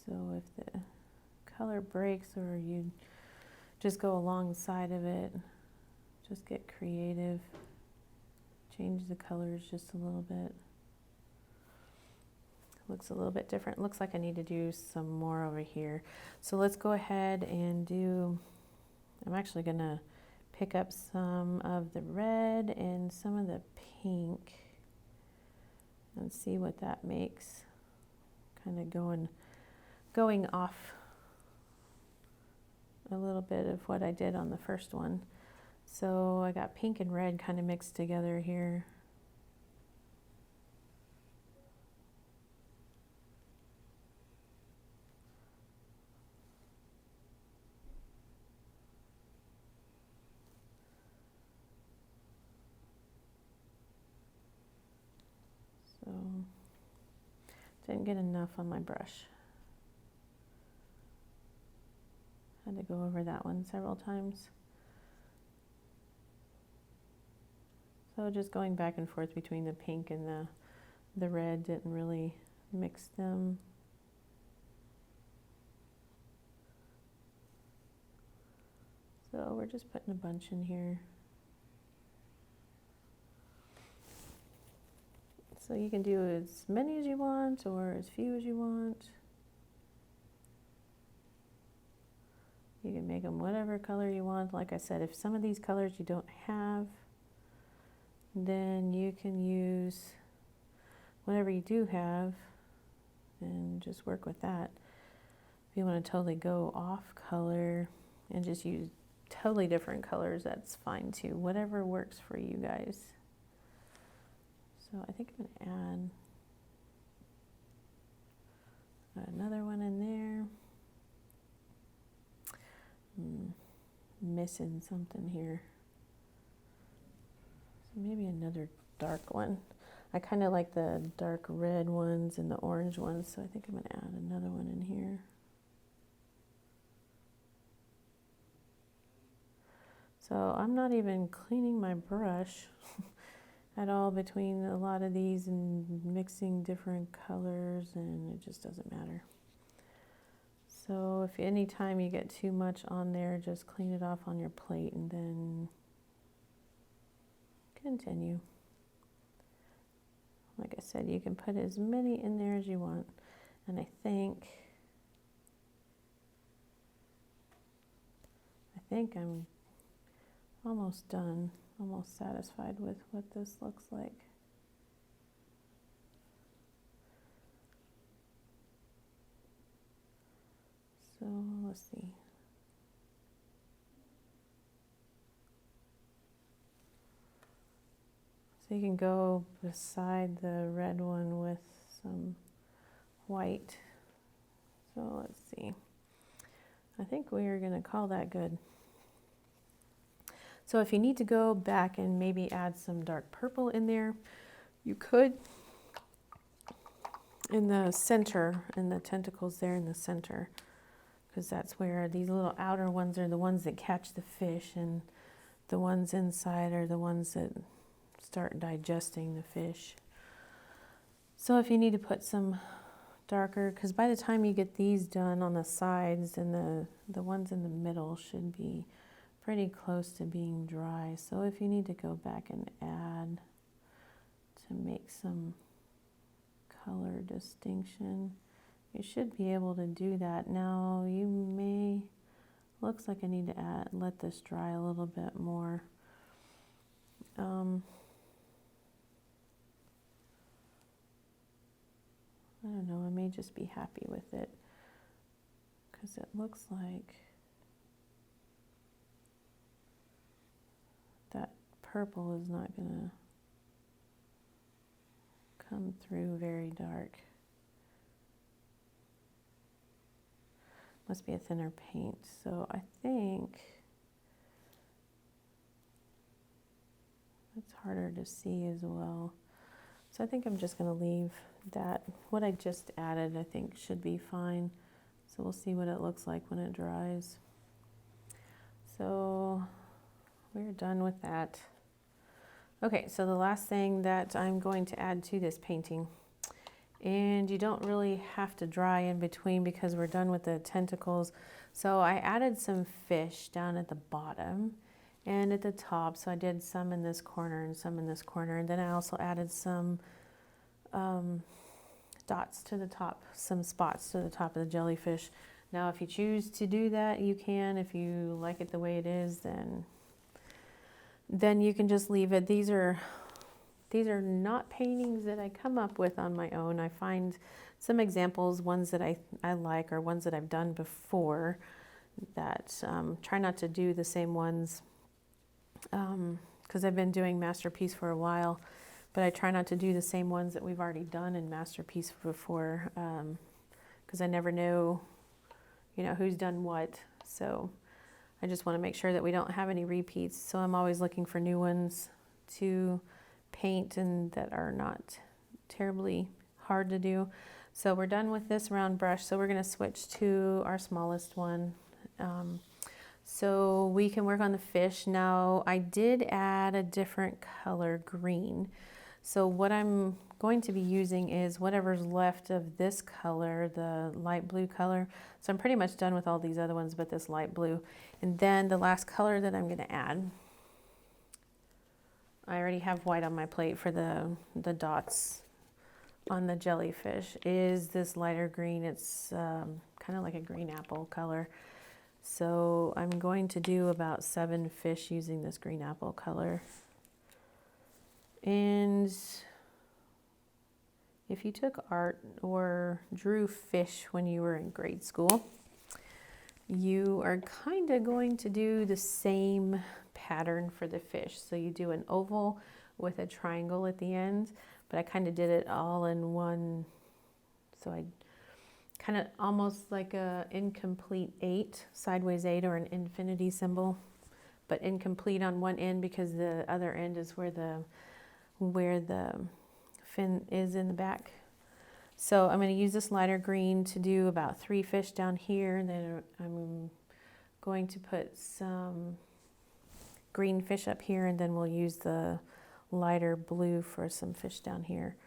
So if the color breaks or you just go alongside of it, just get creative. Change the colors just a little bit. Looks a little bit different. Looks like I need to do some more over here. So let's go ahead and do, I'm actually going to pick up some of the red and some of the pink and see what that makes. Kind of going off a little bit of what I did on the first one. So I got pink and red kind of mixed together here. So didn't get enough on my brush. I Had to go over that one several times. So just going back and forth between the pink and the red didn't really mix them. So we're just putting a bunch in here. So you can do as many as you want or as few as you want. You can make them whatever color you want. Like I said, if some of these colors you don't have, then you can use whatever you do have and just work with that. If you want to totally go off color and just use totally different colors, that's fine too. Whatever works for you guys. So I think I'm going to add another one in there. Missing something here. So maybe another dark one. I kind of like the dark red ones and the orange ones, so I think I'm going to add another one in here. So I'm not even cleaning my brush at all between a lot of these and mixing different colors, and it just doesn't matter. So if any time you get too much on there, just clean it off on your plate and then continue. Like I said, you can put as many in there as you want. And I think I'm almost done, almost satisfied with what this looks like. So let's see. So you can go beside the red one with some white. So let's see. I think we are going to call that good. So if you need to go back and maybe add some dark purple in there, you could. In the center, in the tentacles there in the center, because that's where these little outer ones are the ones that catch the fish, and the ones inside are the ones that start digesting the fish. So if you need to put some darker, because by the time you get these done on the sides, then the ones in the middle should be pretty close to being dry. So if you need to go back and add to make some color distinction, you should be able to do that. Now you may, looks like I need to let this dry a little bit more. I don't know, I may just be happy with it because it looks like that purple is not going to come through very dark. Must be a thinner paint. So I think it's harder to see as well. So I think I'm just going to leave that. What I just added, I think, should be fine. So we'll see what it looks like when it dries. So we're done with that. Okay, so the last thing that I'm going to add to this painting, and you don't really have to dry in between because we're done with the tentacles. So I added some fish down at the bottom and at the top. So I did some in this corner and some in this corner. And then I also added some dots to the top, some spots to the top of the jellyfish. Now, if you choose to do that, you can. If you like it the way it is, then you can just leave it. These are not paintings that I come up with on my own. I find some examples, ones that I like or ones that I've done before, that try not to do the same ones because I've been doing Masterpiece for a while, but I try not to do the same ones that we've already done in Masterpiece before because I never know, who's done what. So I just want to make sure that we don't have any repeats. So I'm always looking for new ones to paint and that are not terribly hard to do. So we're done with this round brush. So we're going to switch to our smallest one, So we can work on the fish. Now I did add a different color green. So what I'm going to be using is whatever's left of this color, the light blue color. So I'm pretty much done with all these other ones but this light blue. And then the last color that I'm going to add, I already have white on my plate for the dots on the jellyfish, is this lighter green. It's kind of like a green apple color. So I'm going to do about 7 fish using this green apple color. And if you took art or drew fish when you were in grade school, you are kind of going to do the same pattern for the fish. So you do an oval with a triangle at the end, but I kind of did it all in one. So I kind of almost like a incomplete 8, sideways 8, or an infinity symbol, but incomplete on one end because the other end is where the fin is in the back. So I'm going to use this lighter green to do about 3 fish down here, and then I'm going to put some green fish up here, and then we'll use the lighter blue for some fish down here.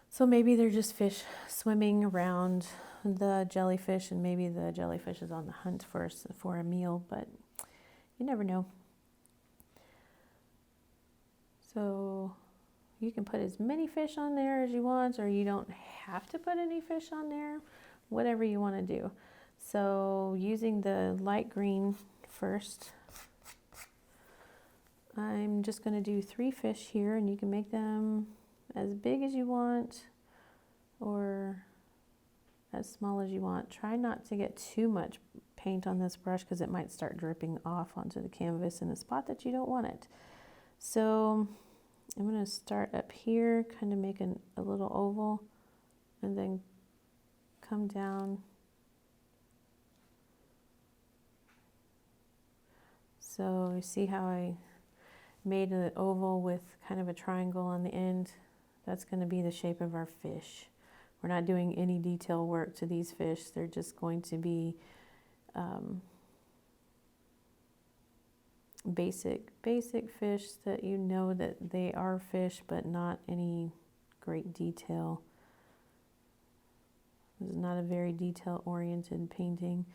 So maybe they're just fish swimming around the jellyfish, and maybe the jellyfish is on the hunt for a meal, but you never know. So you can put as many fish on there as you want, or you don't have to put any fish on there, whatever you want to do. So using the light green first, I'm just going to do 3 fish here, and you can make them as big as you want or as small as you want. Try not to get too much paint on this brush because it might start dripping off onto the canvas in a spot that you don't want it. So I'm going to start up here, kind of make a little oval, and then come down. So you see how I made an oval with kind of a triangle on the end? That's going to be the shape of our fish. We're not doing any detail work to these fish. They're just going to be basic fish that you know that they are fish, but not any great detail. This is not a very detail-oriented painting.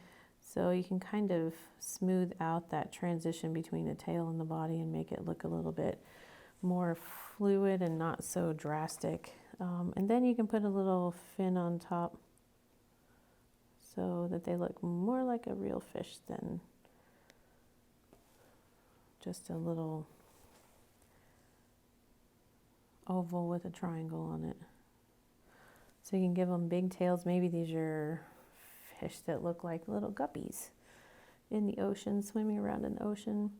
So you can kind of smooth out that transition between the tail and the body and make it look a little bit more fluid and not so drastic. And then you can put a little fin on top so that they look more like a real fish than just a little oval with a triangle on it. So you can give them big tails. Maybe these are fish that look like little guppies in the ocean, swimming around in the ocean.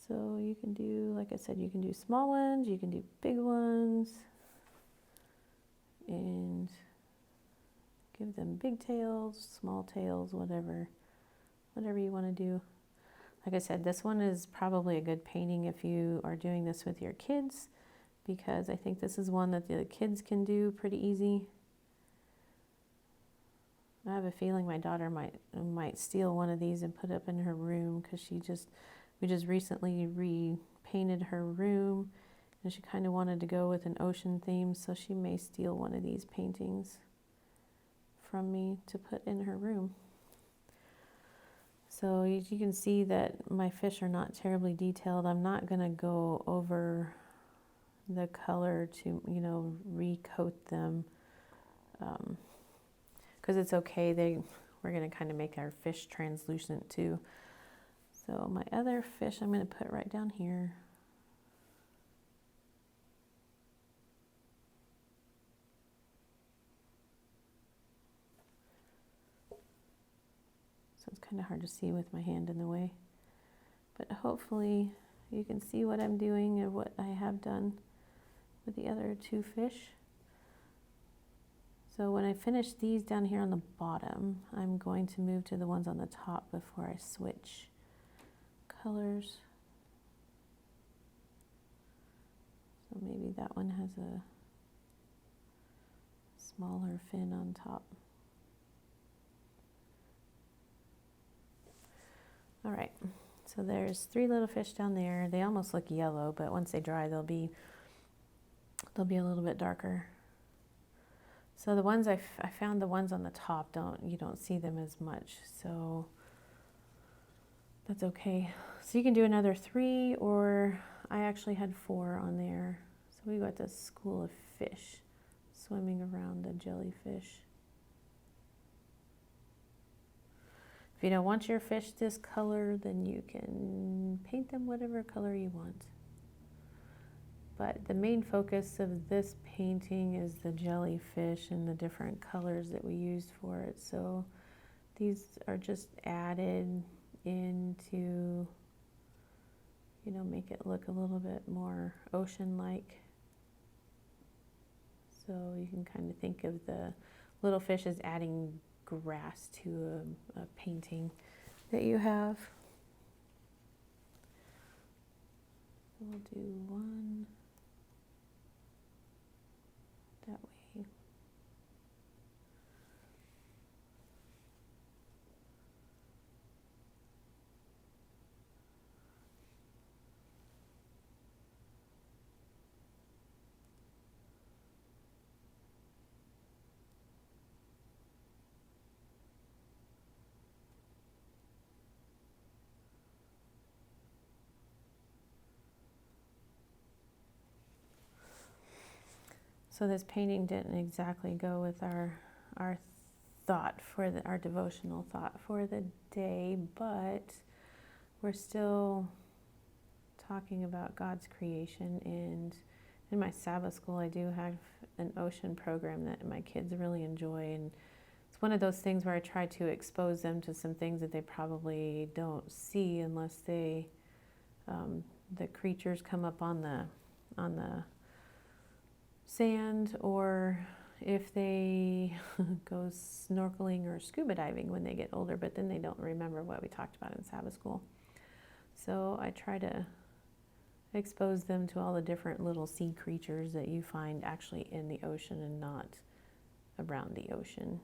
So you can do, like I said, you can do small ones, you can do big ones, and give them big tails, small tails, whatever you want to do. Like I said, this one is probably a good painting if you are doing this with your kids, because I think this is one that the kids can do pretty easy. I have a feeling my daughter might steal one of these and put it up in her room, because we just recently repainted her room, and she kind of wanted to go with an ocean theme, so she may steal one of these paintings from me to put in her room. So you can see that my fish are not terribly detailed. I'm not going to go over the color to, recoat them, because it's okay. We're going to kind of make our fish translucent too. So my other fish I'm going to put right down here. So it's kind of hard to see with my hand in the way, but hopefully you can see what I'm doing and what I have done with the other 2 fish. So when I finish these down here on the bottom, I'm going to move to the ones on the top before I switch colors. So maybe that one has a smaller fin on top. All right, so there's 3 little fish down there. They almost look yellow, but once they dry, they'll be a little bit darker. So the ones I found, the ones on the top, you don't see them as much, so that's okay. So you can do another 3, or I actually had 4 on there. So we got this school of fish swimming around the jellyfish. If you don't want your fish this color, then you can paint them whatever color you want. But the main focus of this painting is the jellyfish and the different colors that we used for it. So these are just added in to, make it look a little bit more ocean-like. So you can kind of think of the little fish as adding grass to a painting that you have. We'll do 1 that way. So this painting didn't exactly go with our thought for our devotional thought for the day, but we're still talking about God's creation. And in my Sabbath school, I do have an ocean program that my kids really enjoy, and it's one of those things where I try to expose them to some things that they probably don't see unless the creatures come up on the sand, or if they go snorkeling or scuba diving when they get older, but then they don't remember what we talked about in Sabbath school. So I try to expose them to all the different little sea creatures that you find actually in the ocean and not around the ocean.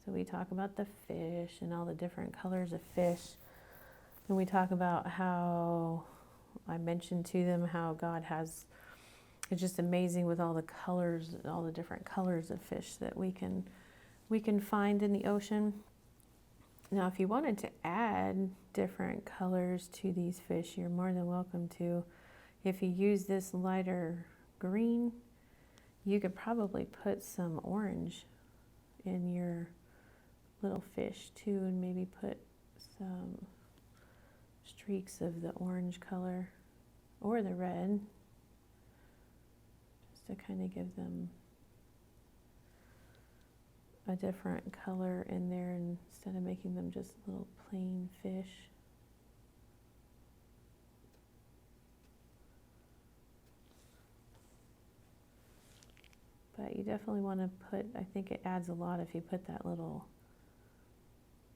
So we talk about the fish and all the different colors of fish, and we talk about how I mentioned to them how God has. It's just amazing with all the colors, all the different colors of fish that we can find in the ocean. Now, if you wanted to add different colors to these fish, you're more than welcome to. If you use this lighter green, you could probably put some orange in your little fish too, and maybe put some streaks of the orange color or the red, to kind of give them a different color in there instead of making them just little plain fish. But you definitely want to put, I think it adds a lot if you put that little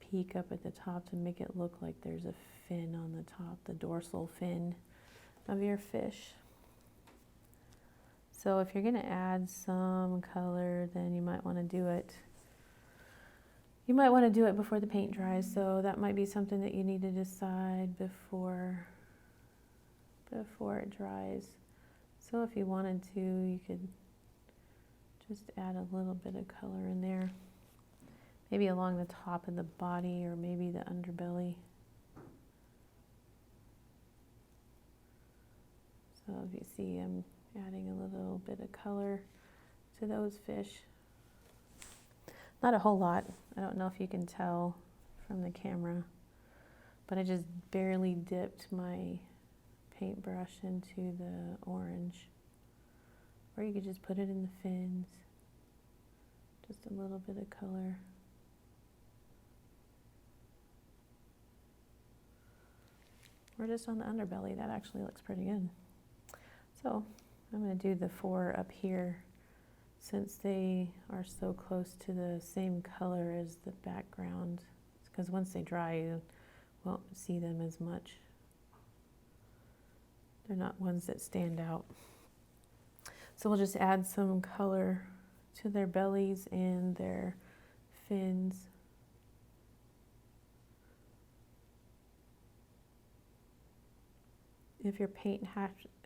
peak up at the top to make it look like there's a fin on the top, the dorsal fin of your fish. So if you're going to add some color, then you might want to do it. You might want to do it before the paint dries. So that might be something that you need to decide before it dries. So if you wanted to, you could just add a little bit of color in there. Maybe along the top of the body, or maybe the underbelly. So if you see, I'm adding a little bit of color to those fish. Not a whole lot. I don't know if you can tell from the camera, but I just barely dipped my paintbrush into the orange. Or you could just put it in the fins. Just a little bit of color. Or just on the underbelly. That actually looks pretty good. So I'm going to do the 4 up here, since they are so close to the same color as the background, because once they dry, you won't see them as much. They're not ones that stand out. So we'll just add some color to their bellies and their fins. if your paint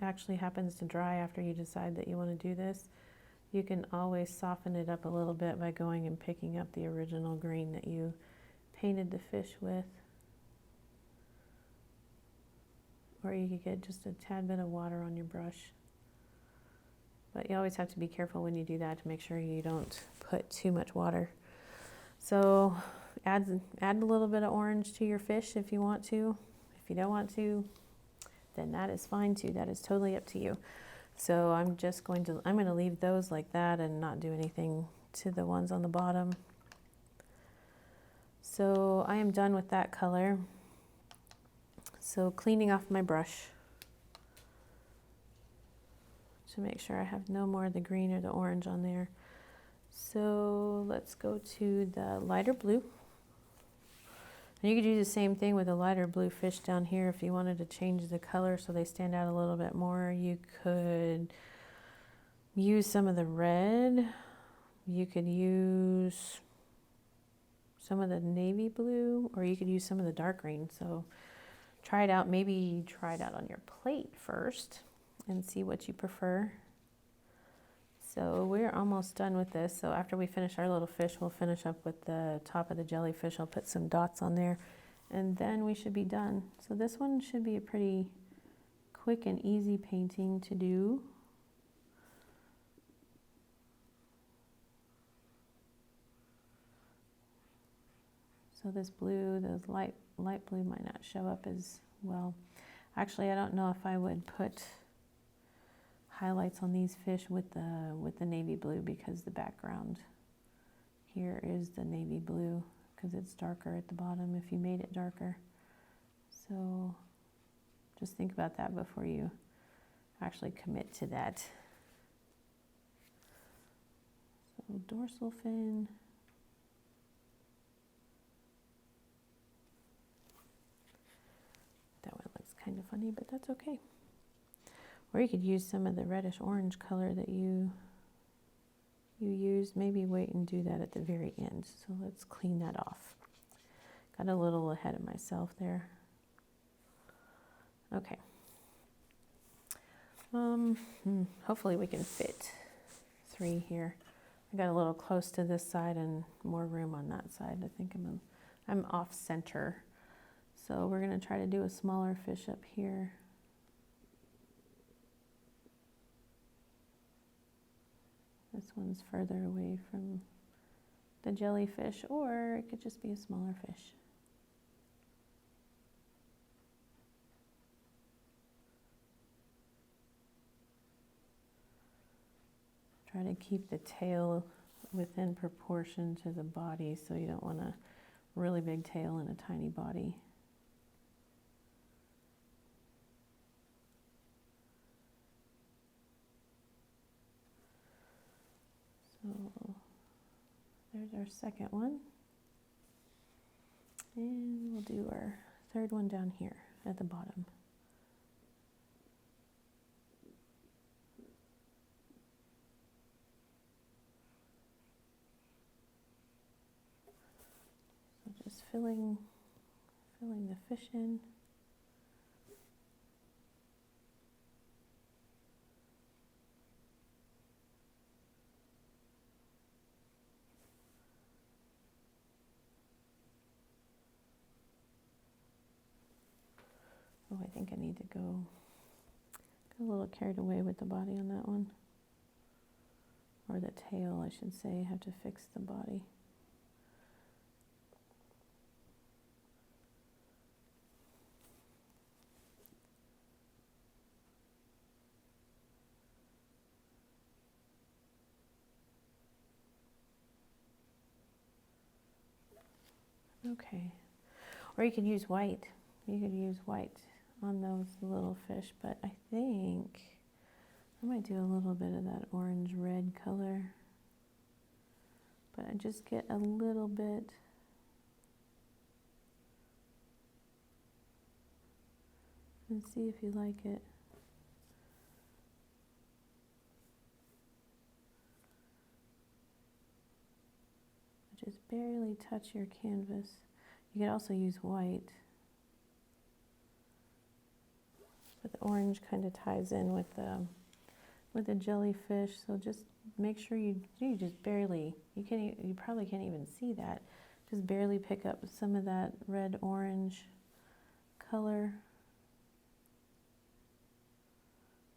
actually happens to dry after you decide that you want to do this, you can always soften it up a little bit by going and picking up the original green that you painted the fish with. Or you could get just a tad bit of water on your brush. But you always have to be careful when you do that to make sure you don't put too much water. So add a little bit of orange to your fish if you want to. If you don't want to, then that is fine too. That is totally up to you. So I'm going to leave those like that and not do anything to the ones on the bottom. So I am done with that color. So cleaning off my brush to make sure I have no more of the green or the orange on there. So let's go to the lighter blue. And you could do the same thing with a lighter blue fish down here if you wanted to change the color so they stand out a little bit more. You could use some of the red. You could use some of the navy blue, or you could use some of the dark green. So try it out. Maybe try it out on your plate first and see what you prefer. So we're almost done with this. So after we finish our little fish, we'll finish up with the top of the jellyfish. I'll put some dots on there and then we should be done. So this one should be a pretty quick and easy painting to do. So this blue, the light blue might not show up as well. Actually, I don't know if I would put highlights on these fish with the navy blue, because the background here is the navy blue because it's darker at the bottom if you made it darker. So just think about that before you actually commit to that. So dorsal fin. That one looks kind of funny, but that's okay. Or you could use some of the reddish orange color that you used. Maybe wait and do that at the very end. So let's clean that off. Got a little ahead of myself there. Okay. Hopefully we can fit 3 here. I got a little close to this side and more room on that side. I think I'm off center. So we're going to try to do a smaller fish up here. This one's further away from the jellyfish, or it could just be a smaller fish. Try to keep the tail within proportion to the body, so you don't want a really big tail and a tiny body. So there's our second one. And we'll do our third one down here at the bottom. So just filling the fish in. Oh, I think I need to got a little carried away with the body on that one. Or the tail, I should say. I have to fix the body. Okay. Or you could use white. You could use white on those little fish, but I think I might do a little bit of that orange red color, but I just get a little bit and see if you like it. Just barely touch your canvas. You could also use white. But the orange kind of ties in with the jellyfish, so just make sure you just barely, you probably can't even see that, just barely pick up some of that red orange color.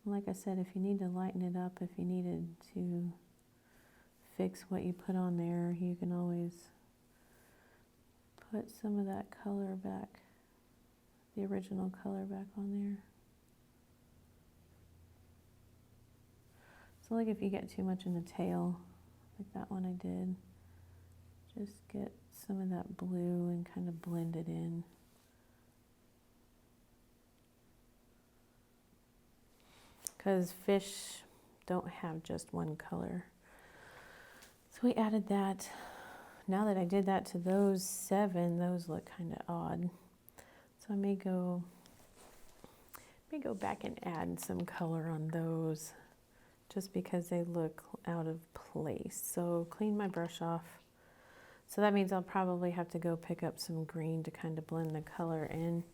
Like I said, if you need to lighten it up, if you needed to fix what you put on there, you can always put some of that color back, the original color back on there. So like if you get too much in the tail, like that one I did, just get some of that blue and kind of blend it in. Because fish don't have just one color. So we added that. Now that I did that to those 7, those look kind of odd. So I may go back and add some color on those just because they look out of place. So clean my brush off. So that means I'll probably have to go pick up some green to kind of blend the color in.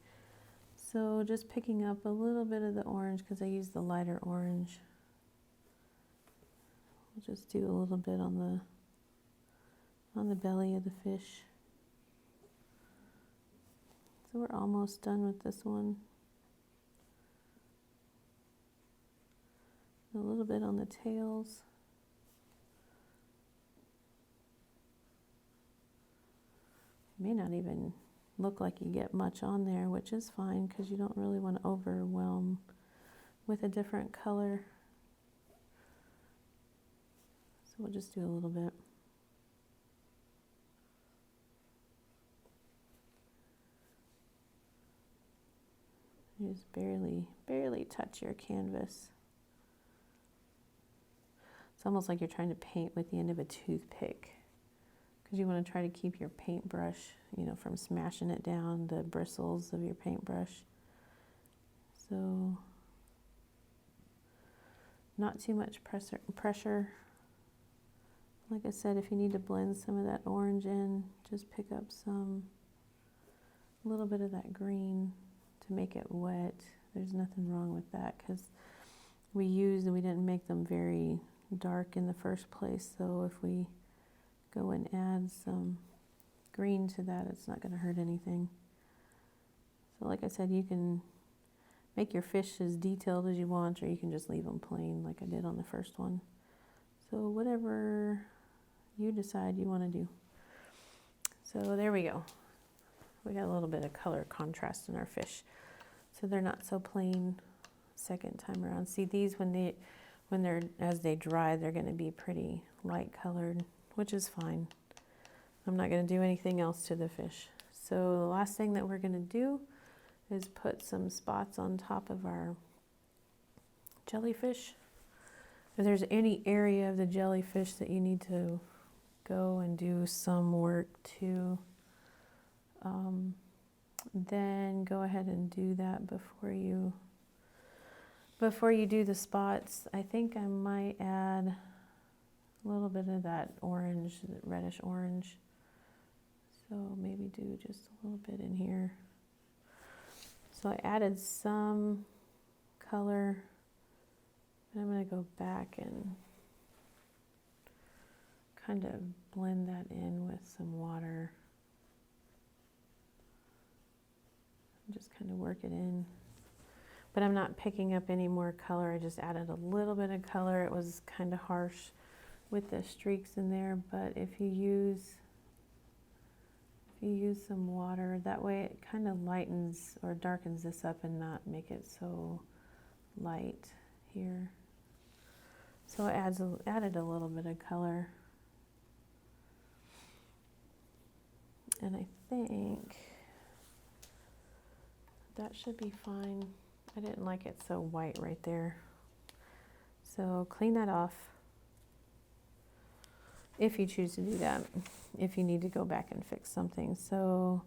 So just picking up a little bit of the orange because I used the lighter orange. We'll just do a little bit on the belly of the fish. So we're almost done with this one. A little bit on the tails. May not even look like you get much on there, which is fine because you don't really want to overwhelm with a different color. So we'll just do a little bit. You just barely touch your canvas. It's almost like you're trying to paint with the end of a toothpick because you want to try to keep your paintbrush, from smashing it down, the bristles of your paintbrush. So not too much pressure. Like I said, if you need to blend some of that orange in, just pick up a little bit of that green to make it wet. There's nothing wrong with that because we didn't make them very dark in the first place. So if we go and add some green to that, it's not going to hurt anything. So like I said, you can make your fish as detailed as you want, or you can just leave them plain like I did on the first one. So whatever you decide you want to do. So there we go. We got a little bit of color contrast in our fish, so they're not so plain second time around. See, these as they dry, they're going to be pretty light colored, which is fine. I'm not going to do anything else to the fish. So the last thing that we're going to do is put some spots on top of our jellyfish. If there's any area of the jellyfish that you need to go and do some work to, then go ahead and do that before you do the spots. I think I might add a little bit of that orange, that reddish orange. So maybe do just a little bit in here. So I added some color. And I'm going to go back and kind of blend that in with some water. Just kind of work it in. But I'm not picking up any more color. I just added a little bit of color. It was kind of harsh with the streaks in there, but if you use some water, that way it kind of lightens or darkens this up and not make it so light here. So it added a little bit of color. And I think that should be fine. I didn't like it so white right there. So clean that off if you choose to do that, if you need to go back and fix something. So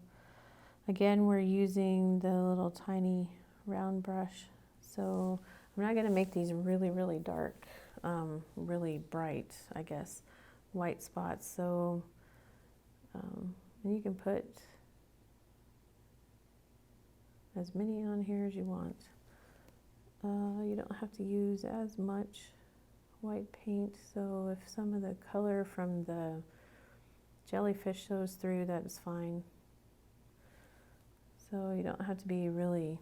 again, we're using the little tiny round brush. So I'm not going to make these really, really dark, really bright, I guess, white spots. So you can put as many on here as you want. You don't have to use as much white paint, so if some of the color from the jellyfish shows through, that's fine. So you don't have to be really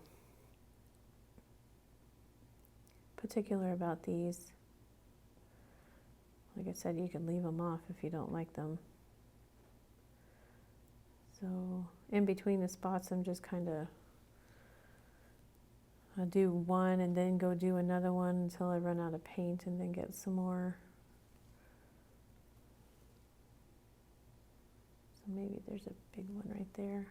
particular about these. Like I said, you can leave them off if you don't like them. So in between the spots, I'm just kind of, I'll do one and then go do another one until I run out of paint and then get some more. So maybe there's a big one right there.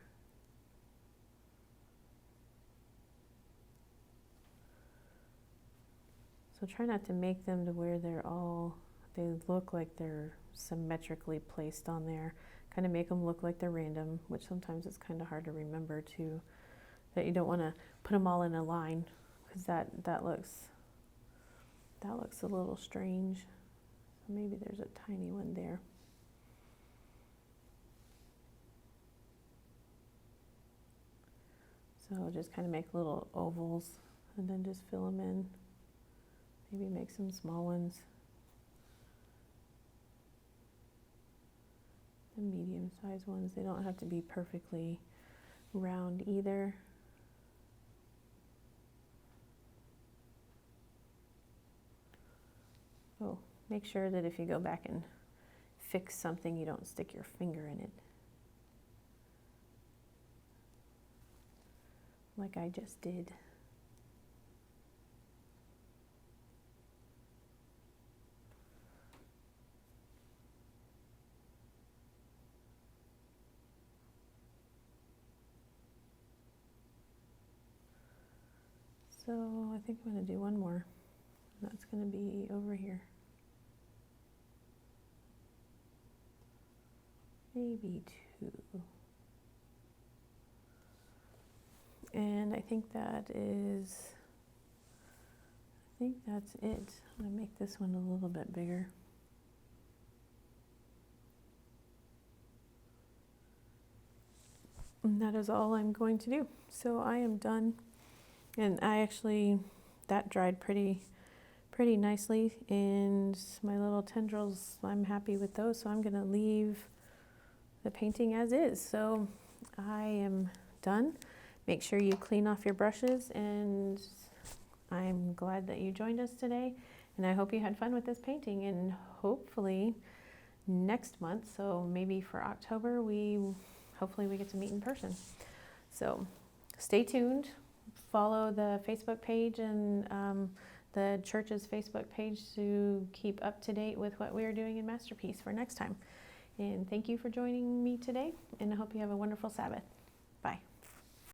So try not to make them to where they look like they're symmetrically placed on there. Kind of make them look like they're random, which sometimes it's kind of hard to remember too, that you don't want to put them all in a line, because that looks a little strange. So maybe there's a tiny one there. So just kind of make little ovals and then just fill them in. Maybe make some small ones. And medium-sized ones. They don't have to be perfectly round either. Oh, make sure that if you go back and fix something, you don't stick your finger in it, like I just did. So I think I'm going to do one more. That's going to be over here. Maybe two. And I think that's it. I'm going to make this one a little bit bigger. And that is all I'm going to do. So I am done. And that dried pretty nicely, and my little tendrils, I'm happy with those, so I'm going to leave the painting as is. So I am done. Make sure you clean off your brushes, and I'm glad that you joined us today, and I hope you had fun with this painting, and hopefully next month, so maybe for October, hopefully we get to meet in person. So stay tuned. Follow the Facebook page and the church's Facebook page to keep up to date with what we are doing in Masterpiece for next time. And thank you for joining me today, and I hope you have a wonderful Sabbath. Bye.